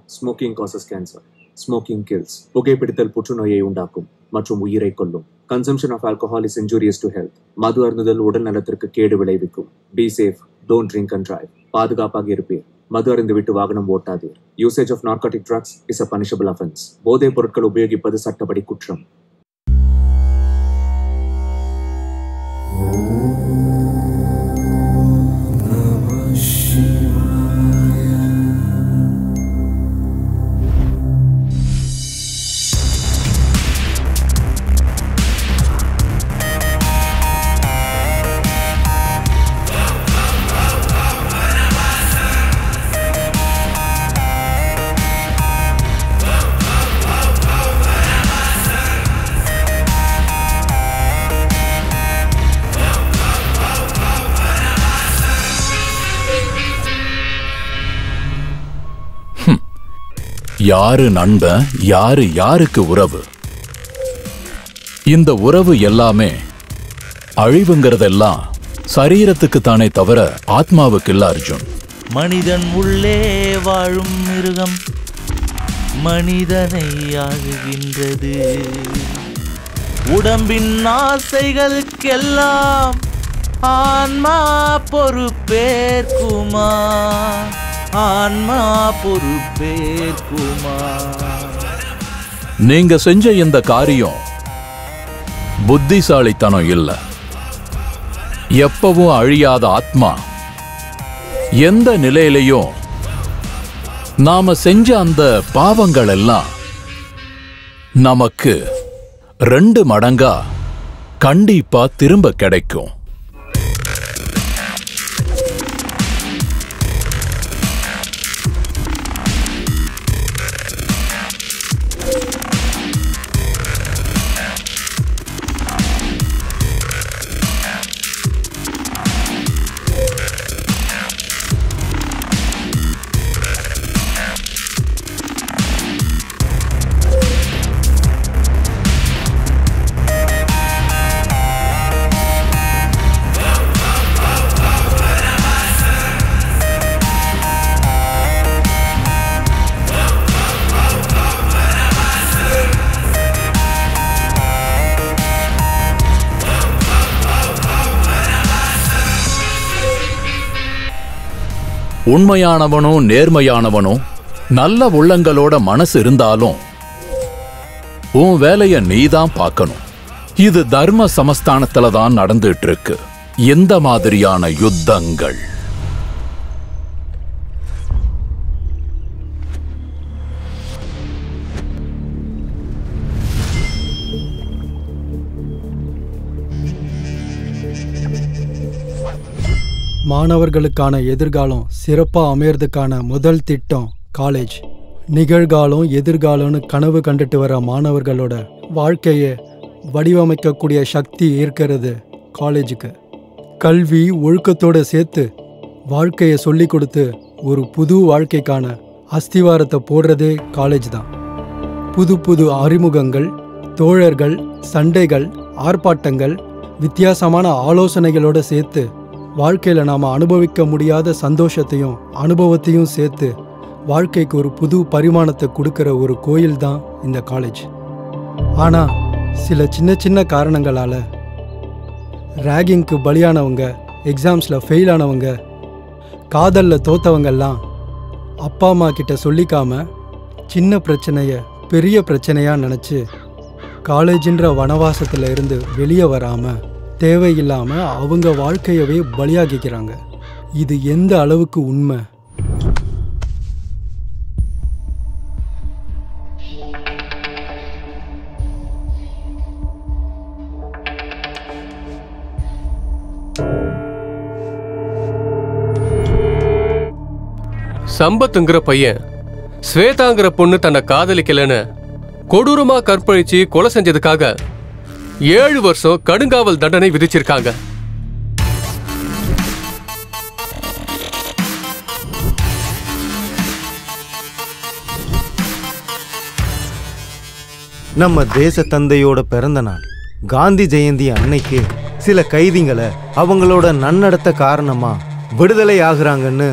Smoking causes cancer. Smoking kills. புகைப்பிடித்தல் புற்றுநோயை உண்டாக்கும் மற்றும் உயிரை கொல்லும். Consumption of alcohol is injurious to health. மது அருந்துதல் உடல் நலத்திற்கு கேடு விளைவிக்கும். Be safe. Don't drink and drive. பாதுகாப்பாக இருப்பீர். மது அருந்துவிட்டு வாகனம் ஓட்டாதீர். Usage of narcotic drugs is a punishable offense. போதைப் பொருட்கள் உபயோகிப்பது சட்டப்படி குற்றம். யாரு நண்பன், யாரு யாருக்கு உறவு? இந்த உறவு எல்லாமே அழிவுங்கிறதெல்லாம் சரீரத்துக்கு தானே தவிர ஆத்மாவுக்கு இல்ல அர்ஜுன். மனிதன் உள்ளே வாழும் மிருகம் மனிதனை ஆளுகின்றது. உடம்பின் ஆசைகளுக்கெல்லாம் ஆன்மா பொறுப்பேற்குமா? ஆன்மா பொறுப்பேற்குமா? நீங்க செஞ்ச இந்த காரியம் புத்திசாலித்தனம் இல்ல. எப்பவும் அழியாத ஆத்மா எந்த நிலையிலையும் நாம செஞ்ச அந்த பாவங்கள் எல்லாம் நமக்கு 2 மடங்கா கண்டிப்பா திரும்ப கிடைக்கும். உண்மையானவனும் நேர்மையானவனும் நல்ல உள்ளங்களோட மனசு இருந்தாலும் உன் வேலைய நீதான் பார்க்கணும். இது தர்ம சமஸ்தானத்துல தான் நடந்துட்டு இருக்கு இந்த மாதிரியான யுத்தங்கள். மாணவர்களுக்கான எதிர்காலம் சிறப்பா அமையறதுக்கான முதல் திட்டம் காலேஜ். நிகழ்காலம் எதிர்காலம்னு கனவு கண்டுட்டு வர மாணவர்களோட வாழ்க்கையை வடிவமைக்கக்கூடிய சக்தி இருக்கிறது காலேஜுக்கு. கல்வி ஒழுக்கத்தோட சேர்த்து வாழ்க்கையை சொல்லி கொடுத்து ஒரு புது வாழ்க்கைக்கான அஸ்திவாரத்தை போடுறதே காலேஜ் தான். புது புது அறிமுகங்கள், தோழர்கள், சண்டைகள், ஆர்ப்பாட்டங்கள், வித்தியாசமான ஆலோசனைகளோட சேர்த்து வாழ்க்கையில் நாம் அனுபவிக்க முடியாத சந்தோஷத்தையும் அனுபவத்தையும் சேர்த்து வாழ்க்கைக்கு ஒரு புது பரிமாணத்தை கொடுக்குற ஒரு கோயில் தான் இந்த காலேஜ். ஆனால் சில சின்ன சின்ன காரணங்களால் ரேகிங்க்கு பலியானவங்க, எக்ஸாம்ஸில் ஃபெயில் ஆனவங்க, காதலில் தோத்தவங்கெல்லாம் அப்பா அம்மா கிட்ட சொல்லிக்காம சின்ன பிரச்சனையை பெரிய பிரச்சனையாக நினச்சி காலேஜின்ற வனவாசத்தில் இருந்து வெளியே வராமல் தேவையில்லாமல் அவங்க வாழ்க்கையவே பலியாகிக்கிறாங்க. இது எந்த அளவுக்கு உண்மை? சம்பத்துங்கிற பையன் ஸ்வேதாங்கிற பொண்ணு தன்னை காதலிக்கலன்னு கொடூரமா கற்பழிச்சு கொலை செஞ்சதுக்காக 7 வருஷம் கடுங்காவல் தண்டனை விதிச்சிருக்காங்க. நம்ம தேச தந்தையோட பிறந்த நாள் காந்தி ஜெயந்தி அன்னைக்கு சில கைதிகளை அவங்களோட நன்னடத்த காரணமா விடுதலை ஆகுறாங்கன்னு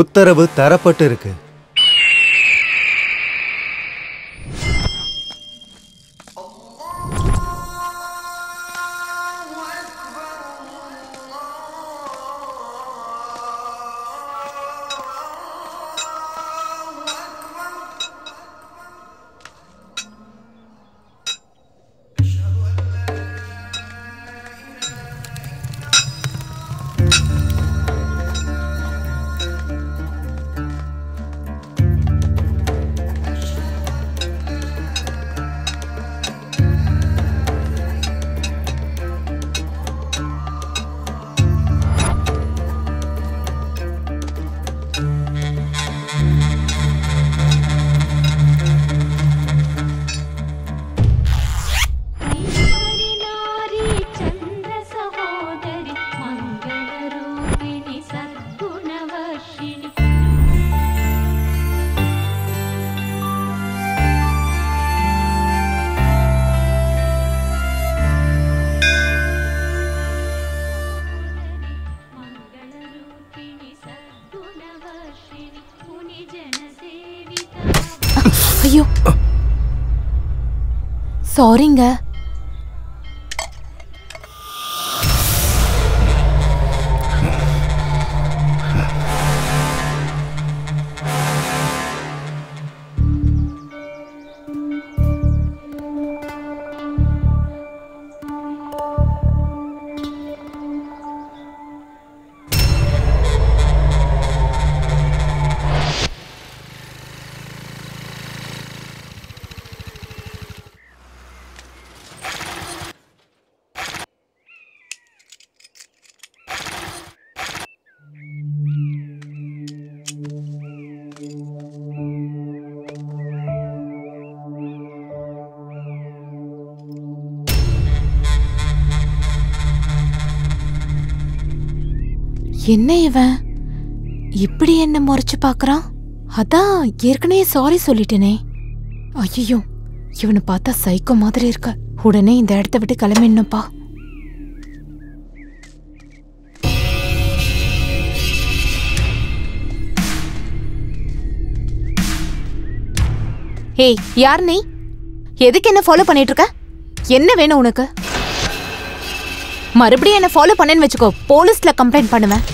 உத்தரவு தரப்பட்டு இருக்கு. ஐயோ சாரிங்க. என்ன இவன் இப்படி என்ன முறைச்சு பாக்குறான்? அதான் ஏற்கனவே சாரி சொல்லிட்டேனே. ஐயோ இவனை பார்த்தா சைக்கோ மாதிரி இருக்க. உடனே இந்த இடத்த விட்டு கிளம்பிடணும்ப்பா. ஏய் யார் நீ? எதுக்கு என்ன ஃபாலோ பண்ணிட்டு இருக்க? என்ன வேணும் உனக்கு? மறுபடியும் என்ன ஃபாலோ பண்ணேன்னு வச்சுக்கோ, போலீஸ்ல கம்ப்ளைண்ட் பண்ணுவேன்.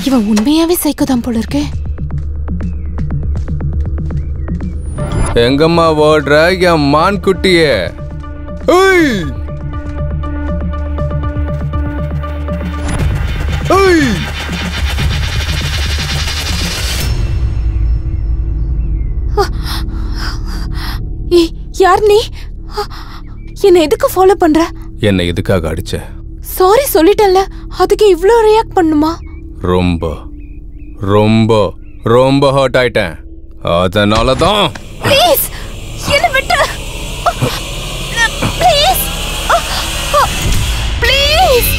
இவன் உண்மையாவே சைக்கோதான் போல இருக்கே. எங்கம்மா ஓடுற என் மான் குட்டியே? யார் நீ? என்ன எதுக்கு ஃபாலோ பண்ற? என்ன எதுக்காக அடிச்ச? சாரி சொல்லிட்டேன்ல, அதுக்கு இவ்ளோ ரியாக்ட் பண்ணுமா? ரொம்ப ரொம்ப ரொம்ப ஹர்ட் ஆயிட்டேன். அதனால தான். ப்ளீஸ் என்ன விட்டு. Please please.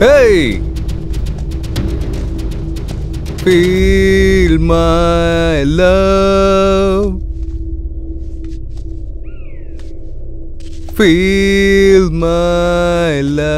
Hey! Feel my love. Feel my love.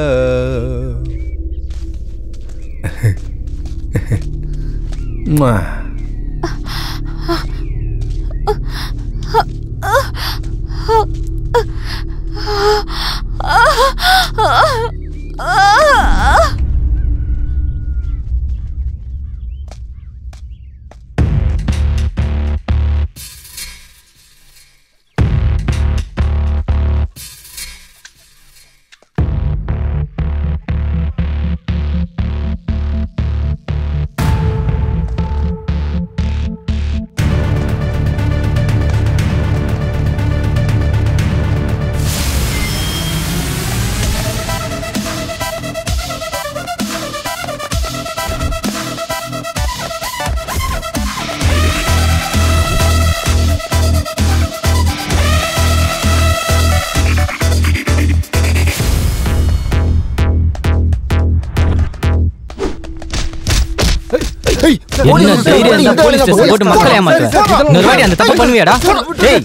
என்ன தைரியம் இருந்தா போலீஸ் ஸ்டேஷன் போட்டு மக்களை ஏமாத்துற? இன்னொரு வாட்டி அந்த தப்பு பண்ணுவியாடா? டேய்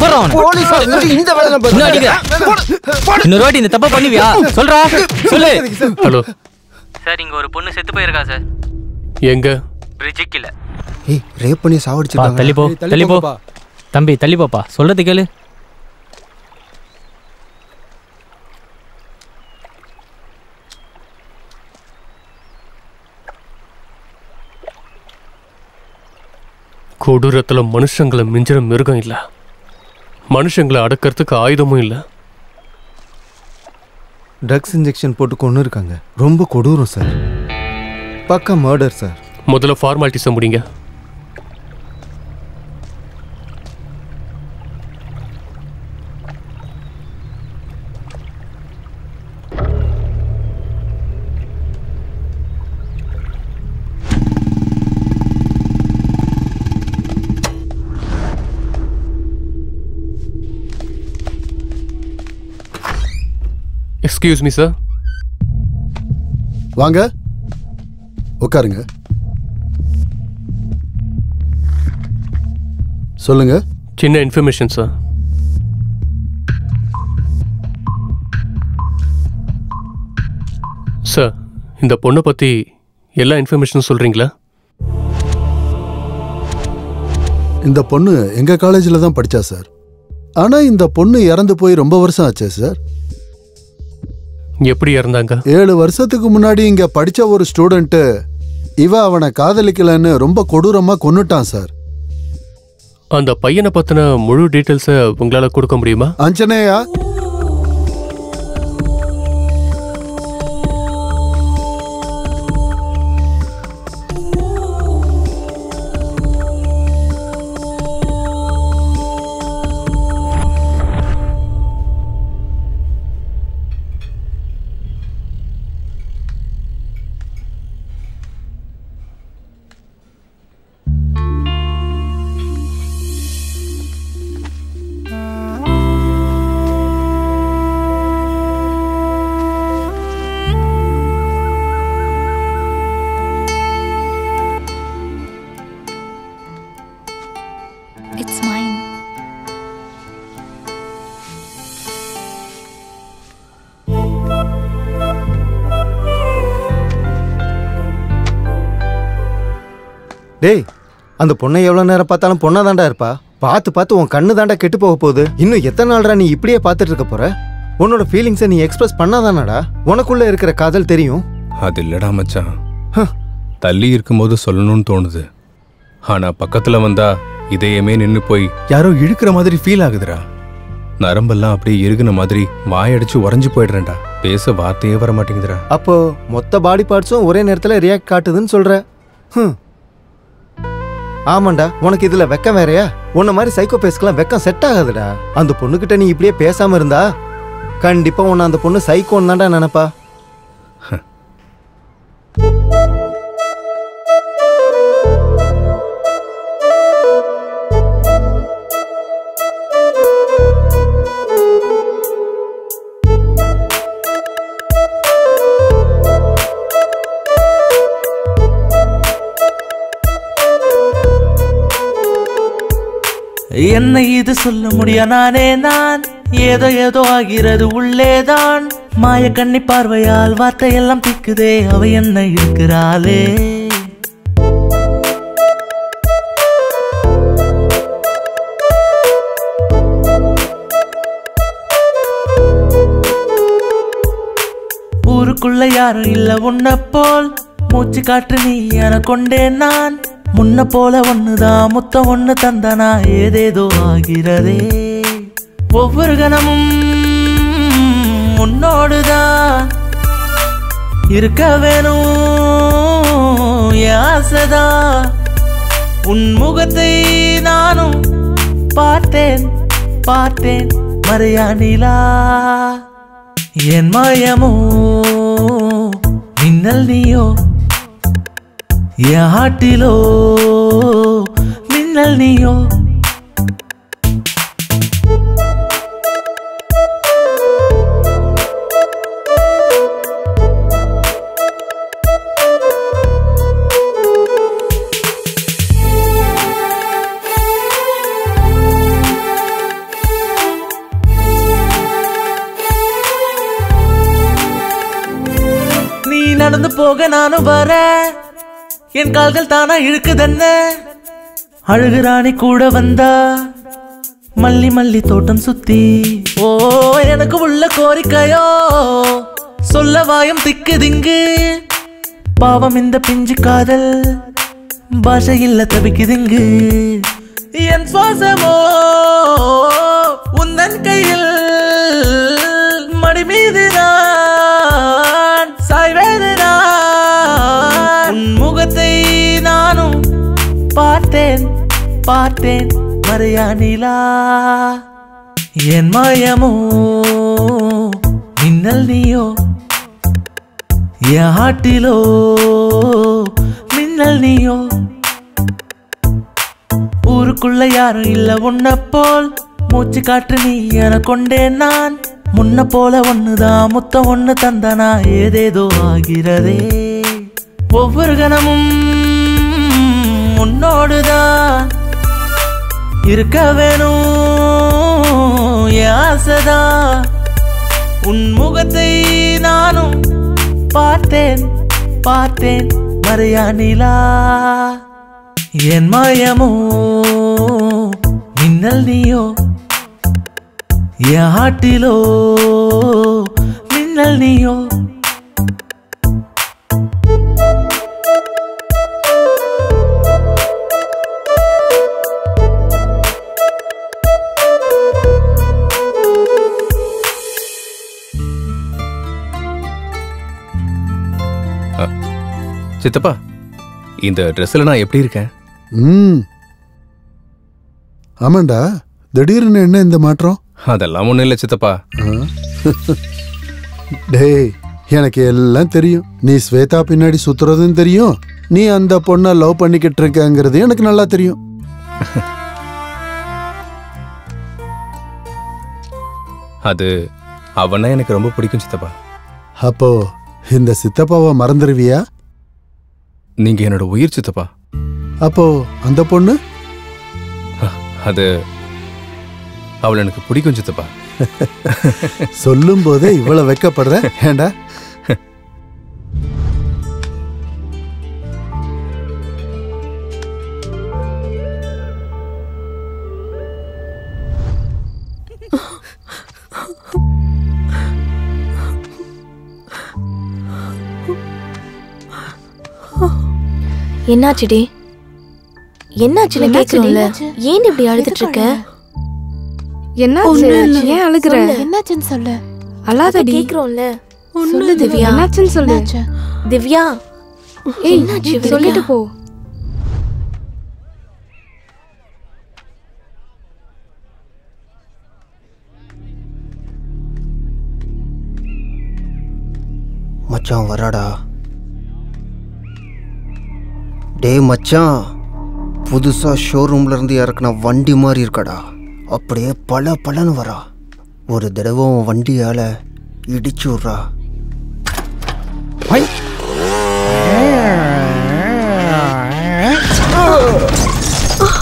போறா அவனை. இன்னொரு வாட்டி இந்த தப்பு பண்ணுவியா? சொல்றா சொல்லு. ஹலோ சார், இங்க ஒரு பொண்ணு செத்து போயிருக்கா சார். எங்க? பிரிட்ஜுக்கு இல்ல. ஏய் ரேப் பண்ணி சாவடிச்சிட்டாங்க. தள்ளி போ தள்ளி போ தம்பி, தள்ளி போப்பா. சொல்றது கேளு. கொடூரத்துல மனுஷங்களை மிஞ்சிற மிருகம் இல்ல, மனுஷங்களை அடக்கிறதுக்கு ஆயுதமும் இல்ல. ட்ரக்ஸ் இன்ஜெக்ஷன் போட்டு கொண்டு இருக்காங்க. ரொம்ப கொடூரம் சார். பக்கா மர்டர் சார். முதல்ல ஃபார்மாலிட்டிஸை முடிங்க. Excuse me sir. வாங்க உட்காருங்க. சொல்லுங்க. சின்ன இன்ஃபர்மேஷன் சார். சார், இந்த பொண்ணை பற்றி எல்லா இன்ஃபர்மேஷனும் சொல்கிறீங்களா? இந்த பொண்ணு எங்கள் காலேஜில் தான் படித்தா சார். ஆனால் இந்த பொண்ணு இறந்து போய் ரொம்ப வருஷம் ஆச்சே சார். எப்படி இறந்தாங்க? 7 வருஷத்துக்கு முன்னாடி இங்கே படித்த ஒரு ஸ்டூடெண்ட்டு அவனை காதலிக்கலன்னு ரொம்ப கொடூரமாக கொன்னுட்டான் சார். அந்த பையனை பற்றின முழு டீட்டெயில்ஸை உங்களால் கொடுக்க முடியுமா? அஞ்சனையா, It's mine. டேய், அந்த பொண்ணை எவ்வளோ நேரம் பார்த்தாலும் பொண்ணா தாண்டா இருப்பா. பார்த்து பார்த்து உன் கண்ணு தாண்டா கெட்டு போக போகுது. இன்னும் எத்தனை நாள்டா நீ இப்படியே பார்த்துட்டு இருக்க போற? உன்னோட ஃபீலிங்ஸை நீ எக்ஸ்பிரஸ் பண்ணாதானடா உனக்குள்ள இருக்கிற காதல் தெரியும். அது இல்லடா மச்சான், தள்ளி இருக்கும்போது சொல்லணும்னு தோணுது. ஆனா பக்கத்துல வந்தா இதயமே நின்னு போய் யாரோ இழுக்கிற மாதிரி ஃபீல் ஆகுதுடா. நரம்பெல்லாம் அப்படியே இறுகுன மாதிரி வாயடிச்சு உறைஞ்சு போயிடுறேன்டா. பேச வார்த்தையே வர மாட்டேங்குதுடா. அப்போ மொத்த பாடி பார்ட்ஸும் ஒரே நேரத்தில் ரியாக்ட் காட்டுதுன்னு சொல்ற? ஆமாண்டா, உனக்கு இதுல வெக்கம் வேறையா? உன்ன மாதிரி சைக்கோ பேஸ்க்கெல்லாம் வெக்கம் செட் ஆகாதுடா. அந்த பொண்ணுகிட்ட நீ இப்படியே பேசாம இருந்தா கண்டிப்பா உன்னை அந்த பொண்ணு சைக்கோன்னு தான்டா நினைப்பா. என்ன இது சொல்ல முடியா? நான் ஏதோ ஏதோ ஆகிறது உள்ளேதான். மாய கண்ணி பார்வையால் வார்த்தையெல்லாம் திக்குதே, அவ என்ன இருக்கிறாளே. ஊருக்குள்ள யாரும் இல்ல உன்ன போல், மூச்சு காற்று நீ என கொண்டேன் நான். முன்ன போல ஒண்ணுதான் முத்தம் ஒண்ணு தந்தனா, ஏதேதோ ஆகிறதே. ஒவ்வொரு கணமும் உன்னோடுதான் இருக்க வேணும் ஆசைதா. உன் முகத்தை நானும் பார்த்தேன் பார்த்தேன் மறையா நிலா. என் மாயமோ மின்னல் நீயோ, என் ஹாட்டிலோ மின்னல் நீயோ. நீ நடந்து போக நானும் வர, என் கால்கள் தானா இழுக்குதென்ன. அழுகுராணி கூட வந்தா மல்லி மல்லி தோட்டம் சுத்தி. ஓ எனக்கு உள்ள கோரிக்கையோ சொல்ல வாயம் திக்கு திங்கு. பாவம் இந்த பிஞ்சு காதல் பாஷை இல்ல தவிக்குதுங்கு. என் சுவாசமோ உந்தன் கையில், மடி மீது நான் சாய்வேது நான். உன் முகத்தை நானும் பார்த்தேன் பார்த்தேன் மறையா நிலா. என் மாயமோ மின்னல் நீயோ, என் ஹாட்டிலோ மின்னல் நீயோ. ஊருக்குள்ள யாரும் இல்ல உன்ன போல், மூச்சு காற்று நீ என கொண்டேன் நான். முன்ன போல ஒண்ணுதான் முத்தம் ஒண்ணு தந்தனா ஏதேதோ ஆகிறதே. ஒவ்வொரு கணமும் உன்னோடுதான் இருக்க வேணும் என் ஆசைதான். உன் முகத்தை நானும் பார்த்தேன் பார்த்தேன் மறையா நிலா. என் மாயமோ மின்னல் நீயோ என் ஆட்டிலோ மின்னல் நீயோ. சித்தப்பா, இந்த ட்ரெஸ்ல நான் எப்படி இருக்கேன்? ஆமாண்டா, திடீர்னு என்ன இந்த மாற்றம்? அதெல்லாம் ஒண்ணும் இல்லை சித்தப்பா. டேய், எனக்கு எல்லாம் தெரியும். நீ ஸ்வேதா பின்னாடி சுத்துறதுன்னு தெரியும், நீ அந்த பொண்ணை லவ் பண்ணிக்கிட்டு இருக்கங்கிறது எனக்கு நல்லா தெரியும். அது அவனா எனக்கு ரொம்ப பிடிக்கும் சித்தப்பா. அப்போ இந்த சித்தப்பாவை மறந்துடுவியா? நீங்க என்னோட உயிர் சித்தப்பா. அப்போ அந்த பொண்ணு? அது அவள் எனக்கு பிடிக்கும் சித்தப்பா. சொல்லும் போதே இவ்வளவு வெக்கப்படுற ஏண்டா? என்னாச்சுடி? என்னாச்சுன்னு கேக்குறோம்ல, ஏன் இப்படி அழுதுட்டு இருக்க? என்னாச்சு? ஏன் அழுகுற? என்னாச்சுன்னு சொல்லு. அழாதடி. கேக்குறோம்ல, சொல்லு திவ்யா. என்னாச்சுன்னு சொல்லு. திவ்யா, என்னாச்சு சொல்லிட்டு போ. மச்சான் வராடா. டே மச்சான், புதுசா ஷோரூம்ல இருந்து இறக்குன வண்டி மாதிரி இருக்கடா. அப்படியே பல பலன்னு வரா. ஒரு தடவை வண்டியால இடிச்சு விட்றா.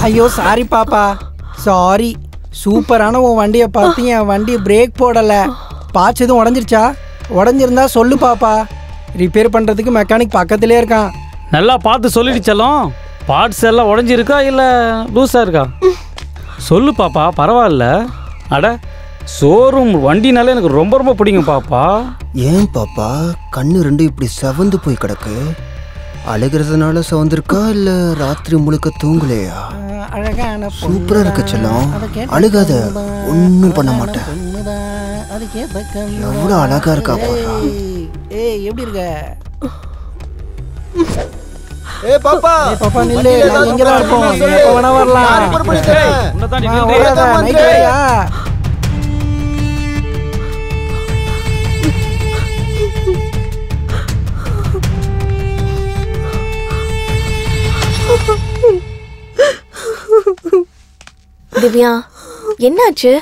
ஐயோ சாரி பாப்பா, சாரி. சூப்பரான உன் வண்டியை பார்த்து என் வண்டி பிரேக் போடலை. பாச்சு எதுவும் உடஞ்சிருச்சா? உடஞ்சிருந்தா சொல்லு பாப்பா, ரிப்பேர் பண்ணுறதுக்கு மெக்கானிக் பக்கத்துலேயே இருக்கான். நல்லா பார்த்து சொல்லிடுச்சலாம். பார்ட்ஸ் எல்லாம் உடஞ்சிருக்கா இல்லை லூஸாக இருக்கா? சொல்லு பாப்பா, பரவாயில்ல. அட, ஷோரூம் வண்டினாலே எனக்கு ரொம்ப ரொம்ப பிடிக்கும் பாப்பா. ஏன் பாப்பா கண்ணு ரெண்டு இப்படி செவந்து போய் கிடக்கு? அழுகிறதுனால செவந்திருக்கா இல்லை ராத்திரி முழுக்க தூங்கலையா? சூப்பரா இருக்க செல்லம், அழுகாத, ஒன்றும் பண்ண மாட்டேன். எவ்வளோ அழகா இருக்கா பாப்பா. ஏய் எப்படி இருக்க? ஏய் பாப்பா, பாப்பா நில்லு, நான் இங்க தான் இருப்போம். நீ எப்ப வேணா வரலாம். நைட் வரையா? திவ்யா, என்னாச்சு?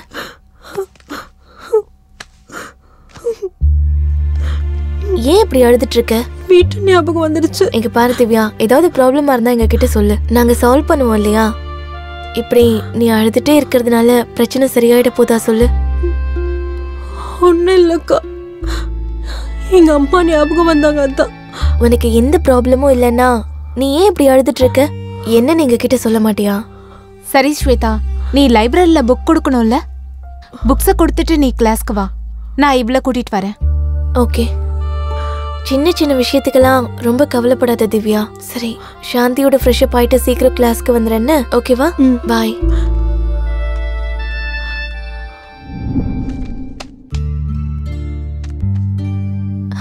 ஏன் இப்படி அழுதுட்டு இருக்க? வீட்டு ஞாபகம் வந்துடுச்சு. எங்க பாரு திவ்யா, ஏதாவது ப்ராப்ளமா இருந்தா எங்க கிட்ட சொல்லு, நாங்க சால்வ் பண்ணுவோம் இல்லையா? இப்படி நீ அழுதுட்டே இருக்கிறதுனால பிரச்சனை சரியாயிட போதா சொல்லு. ஒன்னும் இல்லக்கா, எங்க அம்மா ஞாபகம் வந்தாங்க, அதான். உனக்கு எந்த ப்ராப்ளமும் இல்லைன்னா நீ ஏன் இப்படி அழுதுட்டு இருக்க? என்ன நீங்க கிட்ட சொல்ல மாட்டியா? சரி ஸ்வேதா, நீ லைப்ரரியில புக் கொடுக்கணும்ல, புக்ஸை கொடுத்துட்டு நீ கிளாஸ்க்கு வா, நான் இவ்வளோ கூட்டிட்டு வரேன். ஓகே. சின்ன சின்ன விஷயத்துக்கெல்லாம் ரொம்ப கவலைப்படாத திவ்யா. சரி, சாந்தியோட ஃப்ரெஷ் அப் ஆயிட்டு சீக்கிரம் கிளாஸ்க்கு வந்துடுறேன்னு. ஓகேவா? பாய்.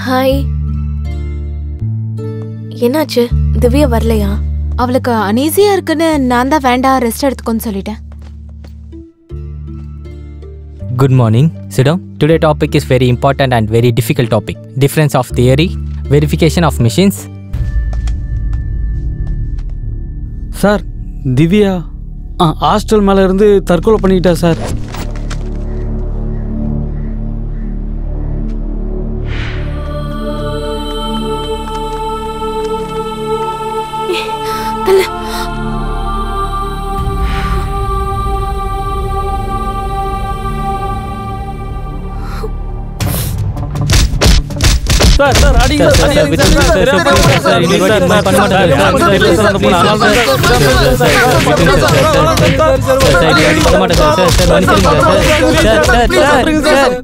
ஹாய். என்னாச்சு? திவ்யா வரலையா? அவளுக்கு அனீசியா இருக்குன்னு நான் தான் வேண்டாம், ரெஸ்ட் எடுத்துக்கோன்னு சொல்லிட்டேன். Good morning. Sit down. Today's topic is very important and very difficult topic. Difference of theory, verification of machines. Sir, Divya hostel மேலே இருந்து தற்கொலை பண்ணிக்கிட்டா சார். சார் அடிங்க சார்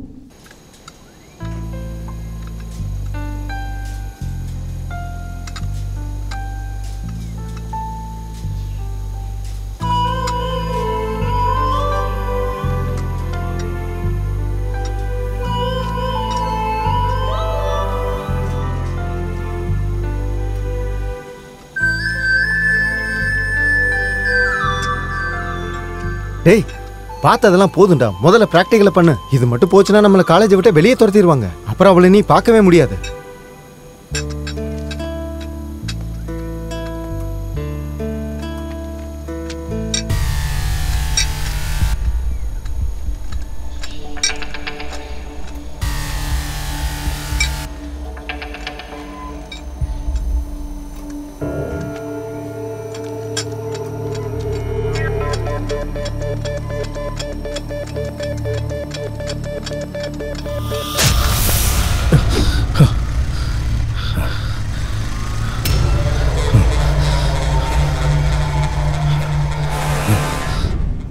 டேய் பார்த்ததெல்லாம் போதும்டா, முதல்ல பிராக்டிகலை பண்ணு. இது மட்டும் போச்சுன்னா நம்மளை காலேஜை விட்டு வெளியே துரத்திடுவாங்க. அப்புறம் அவளை நீ பார்க்கவே முடியாது.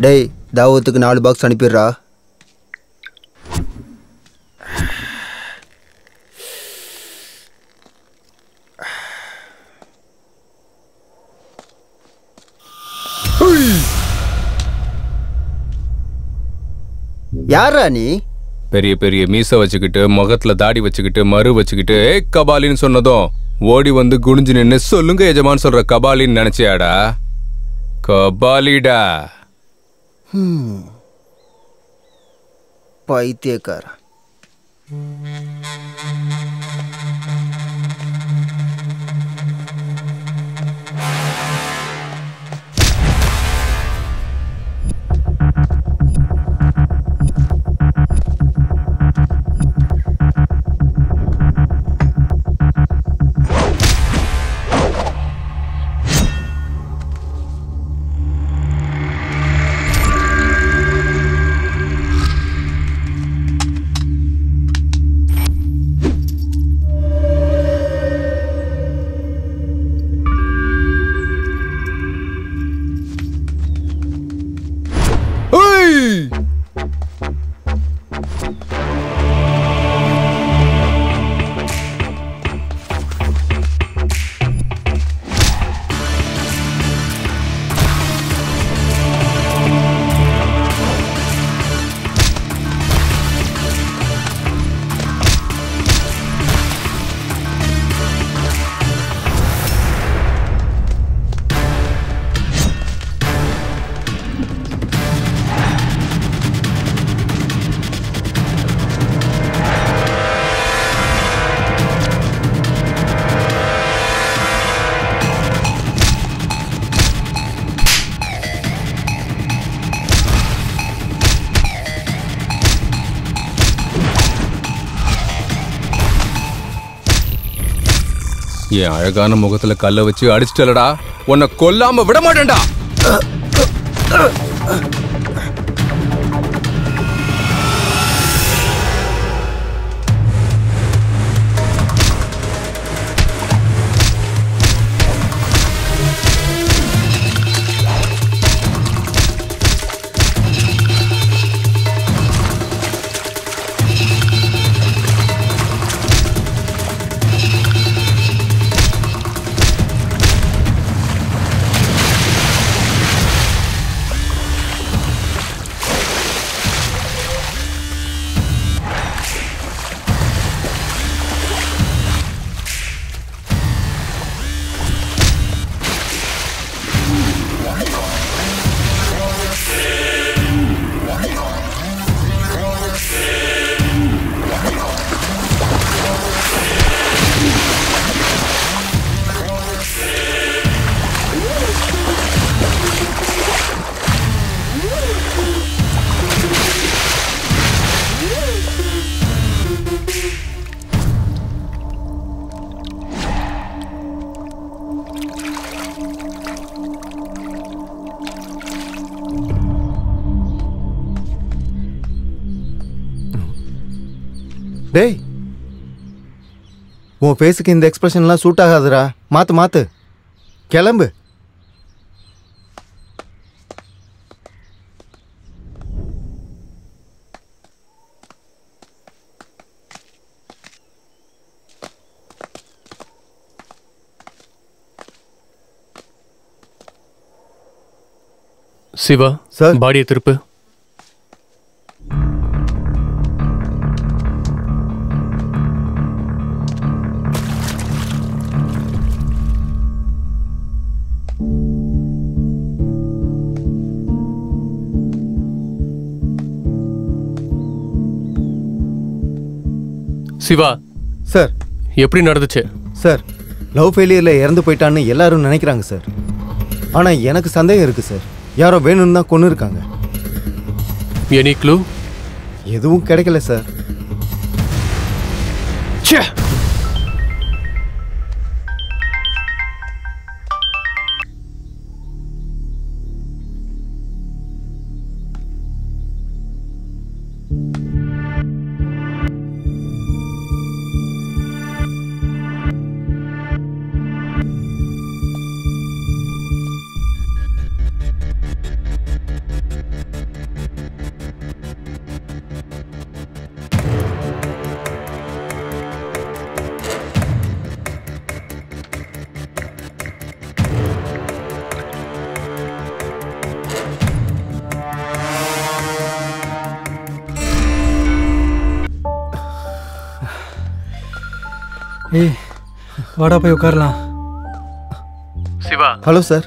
டேய் தாவத்துக்கு 4 பாக்ஸ் அனுப்பிடுறா. யாரா நீ? பெரிய பெரிய மீசை வச்சுக்கிட்டு முகத்துல தாடி வச்சுக்கிட்டு மறு வச்சுக்கிட்டு கபாலின்னு சொன்னதும் ஓடி வந்து குனிஞ்சு நின்று சொல்லுங்க எஜமான் சொல்ற கபாலின்னு நினைச்சியாடா? கபாலிடா. பைத்தியக்கார. என் அழகான முகத்துல கல்ல வச்சு அடிச்சிட்டலடா, உன்னை கொல்லாம விட மாட்டேன்டா. டேய் உன் ஃபேஸுக்கு இந்த எக்ஸ்பிரஷன்லாம் சூட் ஆகாதுடா. மாத்து கிளம்பு. சிவா சார், பாடியை திருப்பு. சிவா சார், எப்படி நடந்துச்சு சார்? லவ் ஃபெயிலியரில் இறந்து போயிட்டான்னு எல்லாரும் நினைக்கிறாங்க சார். ஆனால் எனக்கு சந்தேகம் இருக்குது சார். யாரோ வேணும்னு தான் கொண்டு இருக்காங்க. Any clue? எதுவும் கிடைக்கல சார். ஏய், வாடா போய் உட்காரலாம். சிவா. Hello sir.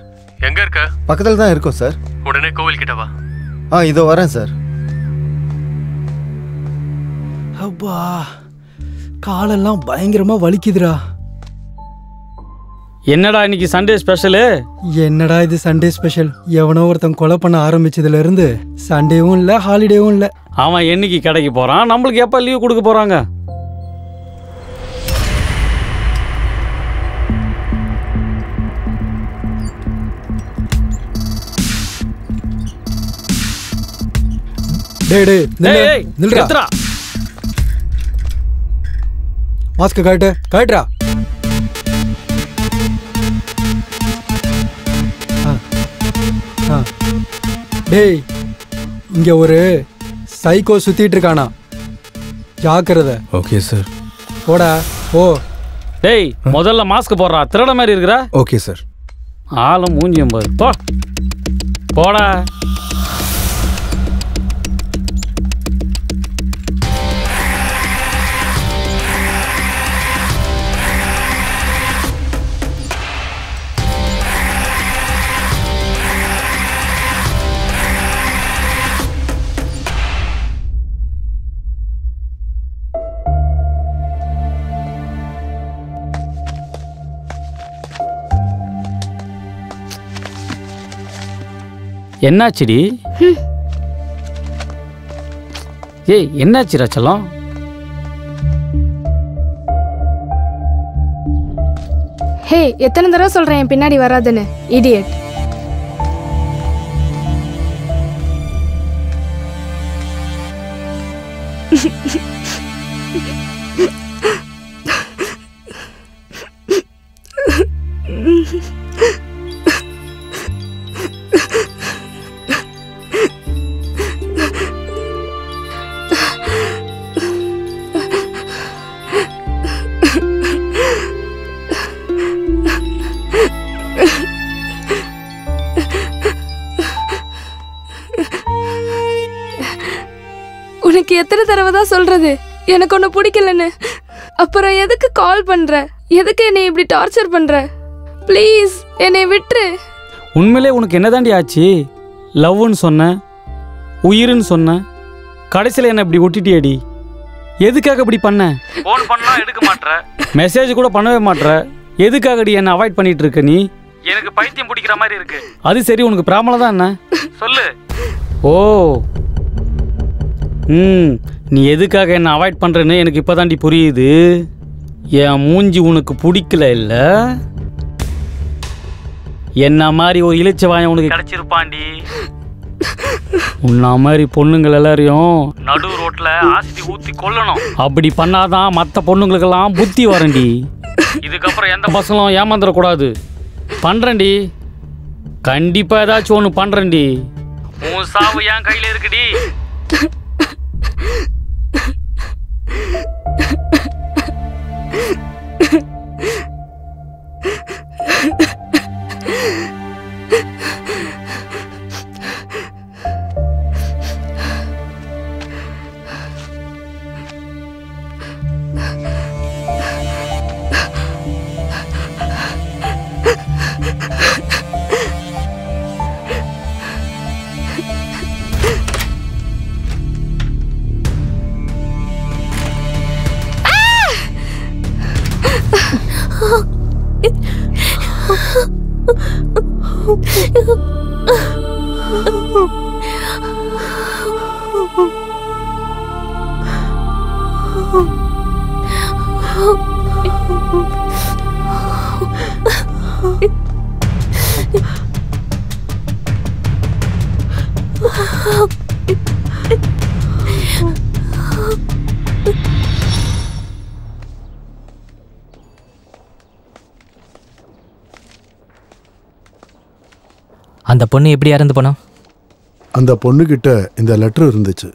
எங்க இருக்க? பக்கத்தில் தான் இருக்கோம் சார். உடனே கோவில் கிட்ட வா. இதோ வரேன் சார். அப்பா, காலெல்லாம் பயங்கரமா வலிக்குதுடா. என்னடா இன்னைக்கு சண்டே ஸ்பெஷலு? என்னடா இது சண்டே ஸ்பெஷல்? எவனோ ஒருத்தன் கொலை பண்ண ஆரம்பிச்சதுல இருந்து சண்டேவும் இல்லை, ஹாலிடேவும் இல்லை. அவன் என்னைக்கு கடைக்கு போறான்? நம்மளுக்கு எப்ப லீவ் கொடுக்க போறாங்க? நில்றா. மாஸ்க் கழட்டுறா. டேய், இங்க ஒரு சைக்கோ சுத்திட்டு இருக்கானா, ஜாக்கிரதை. Okay sir. போடா போ. டேய், முதல்ல மாஸ்க் போடுறா. திருட மாதிரி இருக்கிற. Okay sir. ஆளும் மூஞ்சியம் பாரு. போ போடா. என்னாச்சுடி? ஏய், என்னாச்சு ராச்சலம்? ஹே, எத்தனை தடவை சொல்றேன் என் பின்னாடி வராதுன்னு, இடியட். உனக்கு எத்தனை தடவை தான் சொல்றது எனக்கு ஒண்ணு பிடிக்கலன்னு? அப்புறம் எதுக்கு கால் பண்ற? எதுக்கு என்னை இப்படி டார்ச்சர் பண்ற? ப்ளீஸ் என்னை விட்டுரு. உண்மையிலே உனக்கு என்னதாண்டி ஆச்சு? லவ்னு சொன்ன, உயிர்னு சொன்ன, கடைசியில் என்ன இப்படி ஒட்டிட்டியடி? எதுக்காக இப்படி பண்ண? ஃபோன் பண்ணா எடுக்க மாட்ற, மெசேஜ் கூட பண்ணவே மாட்ற. எதுக்காகடி என்ன அவாய்ட் பண்ணிட்டு இருக்க நீ? எனக்கு பைத்தியம் பிடிக்கிற மாதிரி இருக்கு. அது சரி, உனக்கு ப்ராப்ளம் தான் என்ன? சொல்லு. ஓ, நீ எதுக்காக என்ன அவாய்ட் பண்றேன்னு எனக்கு இப்பதாண்டி புரியுது. என் மூஞ்சி உனக்கு பிடிக்கல இல்ல? என்ன மாதிரி ஒரு இளிச்ச வாயம் உனக்கு கிடைச்சிருப்பாண்டி. உன்ன மாதிரி பொண்ணுங்கள் எல்லாரையும் நடு ரோட்ல ஆசிட்டி ஊத்தி கொல்லணும். அப்படி பண்ணாதான் மற்ற பொண்ணுங்களுக்கெல்லாம் புத்தி வரண்டி. இதுக்கப்புறம் எந்த பசங்களும் ஏமாந்துடக்கூடாது. பண்றேன்டி, கண்டிப்பா ஏதாச்சும் ஒன்று பண்றேன்டி. உன் சாவு என் கையில இருக்குடி. அந்த பொண்ணு எப்படி இறந்து போனா? அந்த பொண்ணுகிட்ட இந்த லெட்டர் இருந்துச்சு.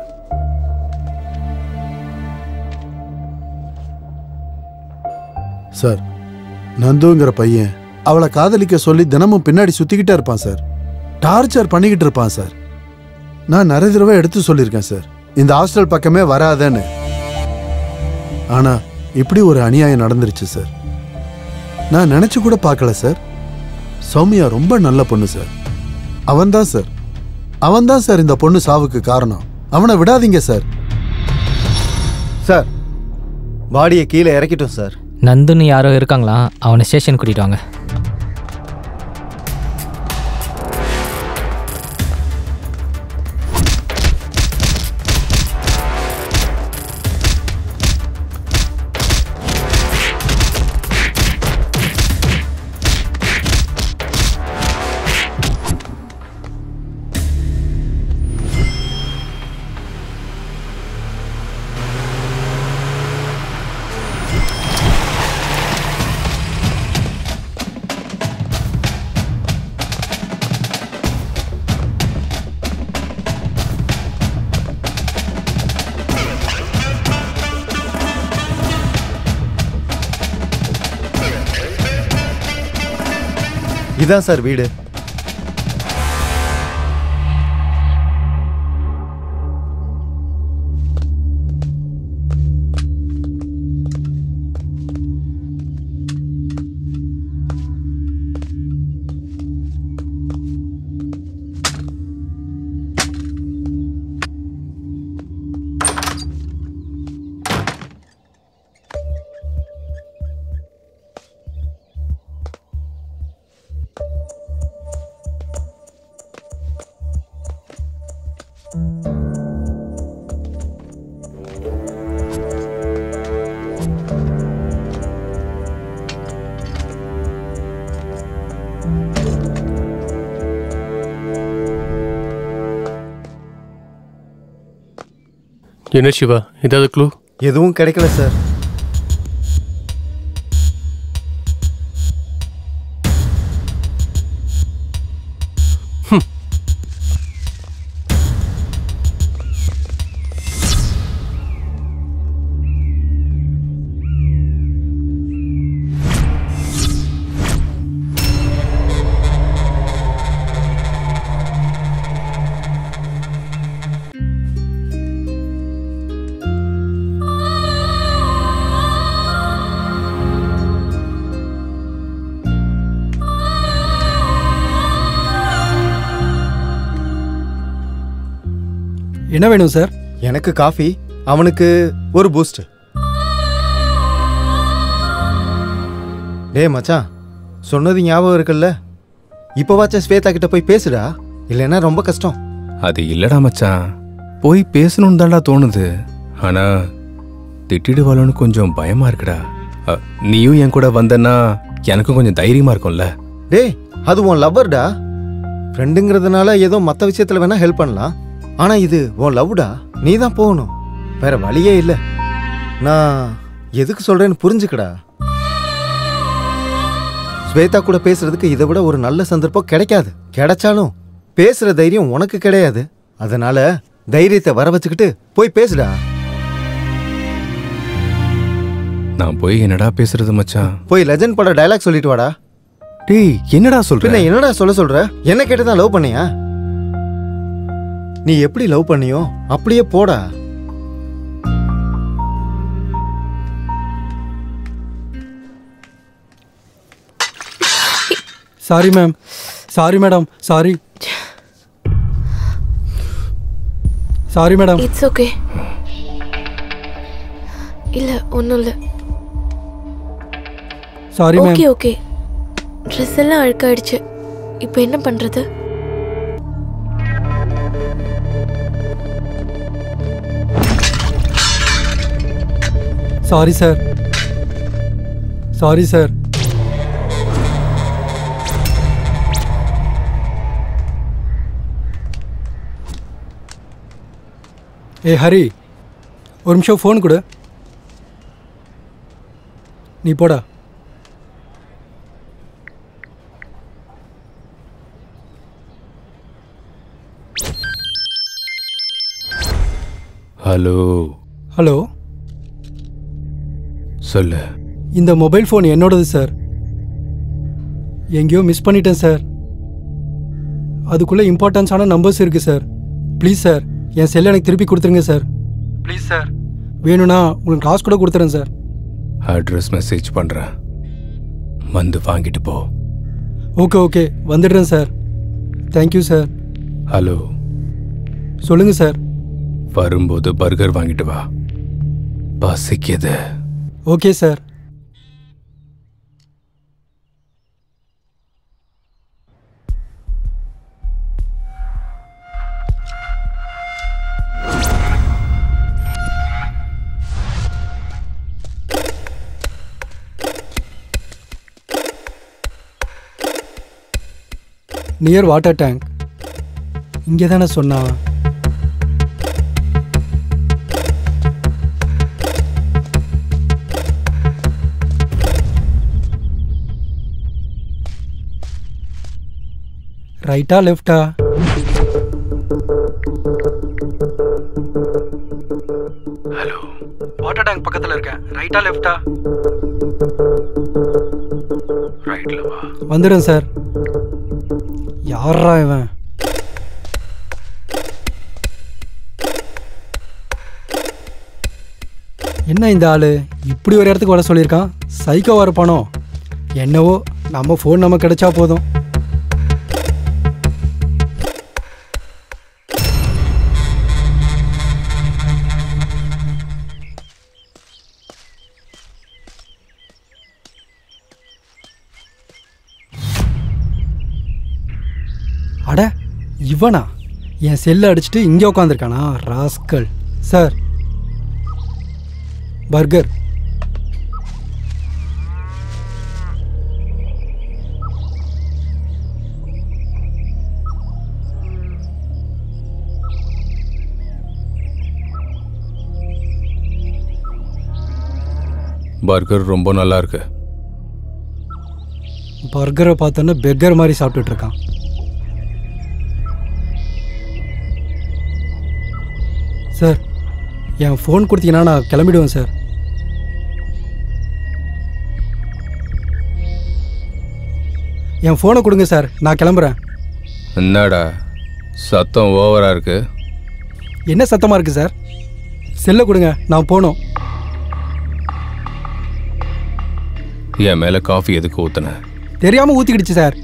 சார், நந்துங்கிற பையன் அவளை காதலிக்க சொல்லி தினமும் பின்னாடி சுத்திக்கிட்டே இருப்பான் சார். டார்ச்சர் பண்ணிக்கிட்டு இருப்பான் சார். நான் நிறைய தடவை எடுத்து சொல்லியிருக்கேன் சார், இந்த ஹாஸ்டல் பக்கமே வராதேன்னு. ஆனா இப்படி ஒரு அநியாயம் நடந்துருச்சு சார். நான் நினைச்சு கூட பார்க்கல சார். சௌமியா ரொம்ப நல்ல பொண்ணு சார். அவன்தான் சார் இந்த பொண்ணு சாவுக்கு காரணம். அவனை விடாதீங்க சார். சார், பாடியை கீழே இறக்கிட்டோம் சார். நந்துன்னு யாரோ இருக்காங்களா? அவனை ஸ்டேஷன் கூட்டிட்டு வாங்க. இதான் சார் வீடு. என்ன சிவா, ஏதாவது க்ளூ? எதுவும் கிடைக்கல சார். என்ன வேணும் சார்? எனக்கு காஃபி, அவனுக்கு ஒரு பூஸ்ட். டே மச்சான், சொன்னது ஞாபகம் இருக்குல்ல? இப்போவாச்சும் ஸ்வேதா கிட்ட போய் பேசுடா, இல்லைன்னா ரொம்ப கஷ்டம். அது இல்லடா மச்சான், போய் பேசணும்னு தான்டா தோணுது. ஆனா திட்டிடுவாளோன்னு கொஞ்சம் பயமா இருக்குடா. நீயும் என் கூட வந்தன்னா எனக்கும் கொஞ்சம் தைரியமா இருக்கும்ல. டேய், அது உன் லவ்வர்டா. ஃப்ரெண்டுங்கிறதுனால ஏதோ மற்ற விஷயத்துல வேணா ஹெல்ப் பண்ணலாம். ஆனா இது உன் லவ்டா, நீ தான் போகணும், வேற வழியே இல்லை. நான் எதுக்கு சொல்றேன்னு புரிஞ்சுக்கடா. ஸ்வேதா கூட பேசுறதுக்கு இதை விட ஒரு நல்ல சந்தர்ப்பம் கிடைக்காது. கிடைச்சாலும் பேசுற தைரியம் உனக்கு கிடையாது. அதனால தைரியத்தை வர வச்சுக்கிட்டு போய் பேசுடா. நான் போய் என்னடா பேசுறது மச்சான்? போய் லெஜண்ட் பட டயலாக் சொல்லிட்டு வாடா. டேய் என்னடா சொல்ற? பின்ன என்னடா சொல்ற? என்ன கேட்டு தான் லவ் பண்ணியா? நீ எப்படி லவ் பண்ணியோ அப்படியே போடா. Sorry ma'am, sorry madam, sorry sorry madam. It's okay. இல்ல ஒன்றும் இல்லை. Sorry ma'am. Okay okay. Dress எல்லாம் அழுக்காயிடுச்சு. இப்போ என்ன பண்றது? Sorry sir, sorry sir. ஏ ஹரி, ஒரு நிமிஷம் ஃபோன் கொடு. நீ போடா. ஹலோ. ஹலோ, சொல்லு. இந்த மொபைல் ஃபோன் என்னோடது சார். எங்கேயோ மிஸ் பண்ணிட்டேன் சார். அதுக்குள்ளே இம்பார்ட்டன்ஸான நம்பர்ஸ் இருக்குது சார். ப்ளீஸ் சார், என் செல்லை எனக்கு திருப்பி கொடுத்துருங்க சார். Please sir. வேணும்னா உங்களுக்கு காசு கூட கொடுத்துறேன் சார். அட்ரஸ் மெசேஜ் பண்ணுறேன், வந்து வாங்கிட்டு போ. ஓகே ஓகே, வந்துடுறேன் சார். Thank you sir. ஹலோ. சொல்லுங்கள் சார். வரும்போது பர்கர் வாங்கிட்டு வா, பசிக்குது. Okay sir. Near water tank. இங்கே தானே சொன்னா? ரைட்டா லெஃப்டா? ஹலோ. வாட்டர் டேங்க் பக்கத்தில் இருக்கேன். ரைட்டா லெஃப்டா? ரைட்ல வா. வந்துடுறேன் சார். யாரா இவன்? என்ன இந்த ஆளு இப்படி ஒரு இடத்துக்கு வர சொல்லியிருக்கான்? சைக்கோவா இருப்பானோ என்னவோ. நம்ம ஃபோன் நம்ம கிடைச்சா போதும். அட இவனா? என் செல்லை அடிச்சுட்டு இங்கே உட்காந்துருக்கானா ராஸ்கல். Sir, burger. பர்கர் ரொம்ப நல்லா இருக்கு. பர்கரை பார்த்தோன்னா பெர்கர் மாதிரி சாப்பிட்டுட்டு இருக்கான். சார், என் ஃபோன் கொடுத்தீங்கன்னா நான் கிளம்பிடுவேன் சார். என் ஃபோனை கொடுங்க சார், நான் கிளம்புறேன். என்னடா சத்தம் ஓவரா இருக்கு? என்ன சத்தமாக இருக்குது சார்? செல்லை கொடுங்க, நான் போகணும். என் மேலே காஃபி எதுக்கு ஊத்துன? தெரியாமல் ஊற்றிக்கிடுச்சு சார்.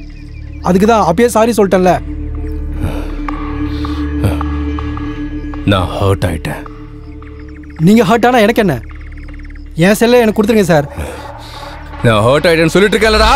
அதுக்கு தான் அப்பயே சாரி சொல்லிட்டேன்ல. நான் ஹர்ட் ஆயிட்டேன். நீங்கள் ஹர்ட் ஆனால் எனக்கு என்ன? என் செல்லை எனக்கு கொடுத்துருங்க சார். நான் ஹர்ட் ஆயிட்டேன்னு சொல்லிட்டு இருக்கேன்லடா.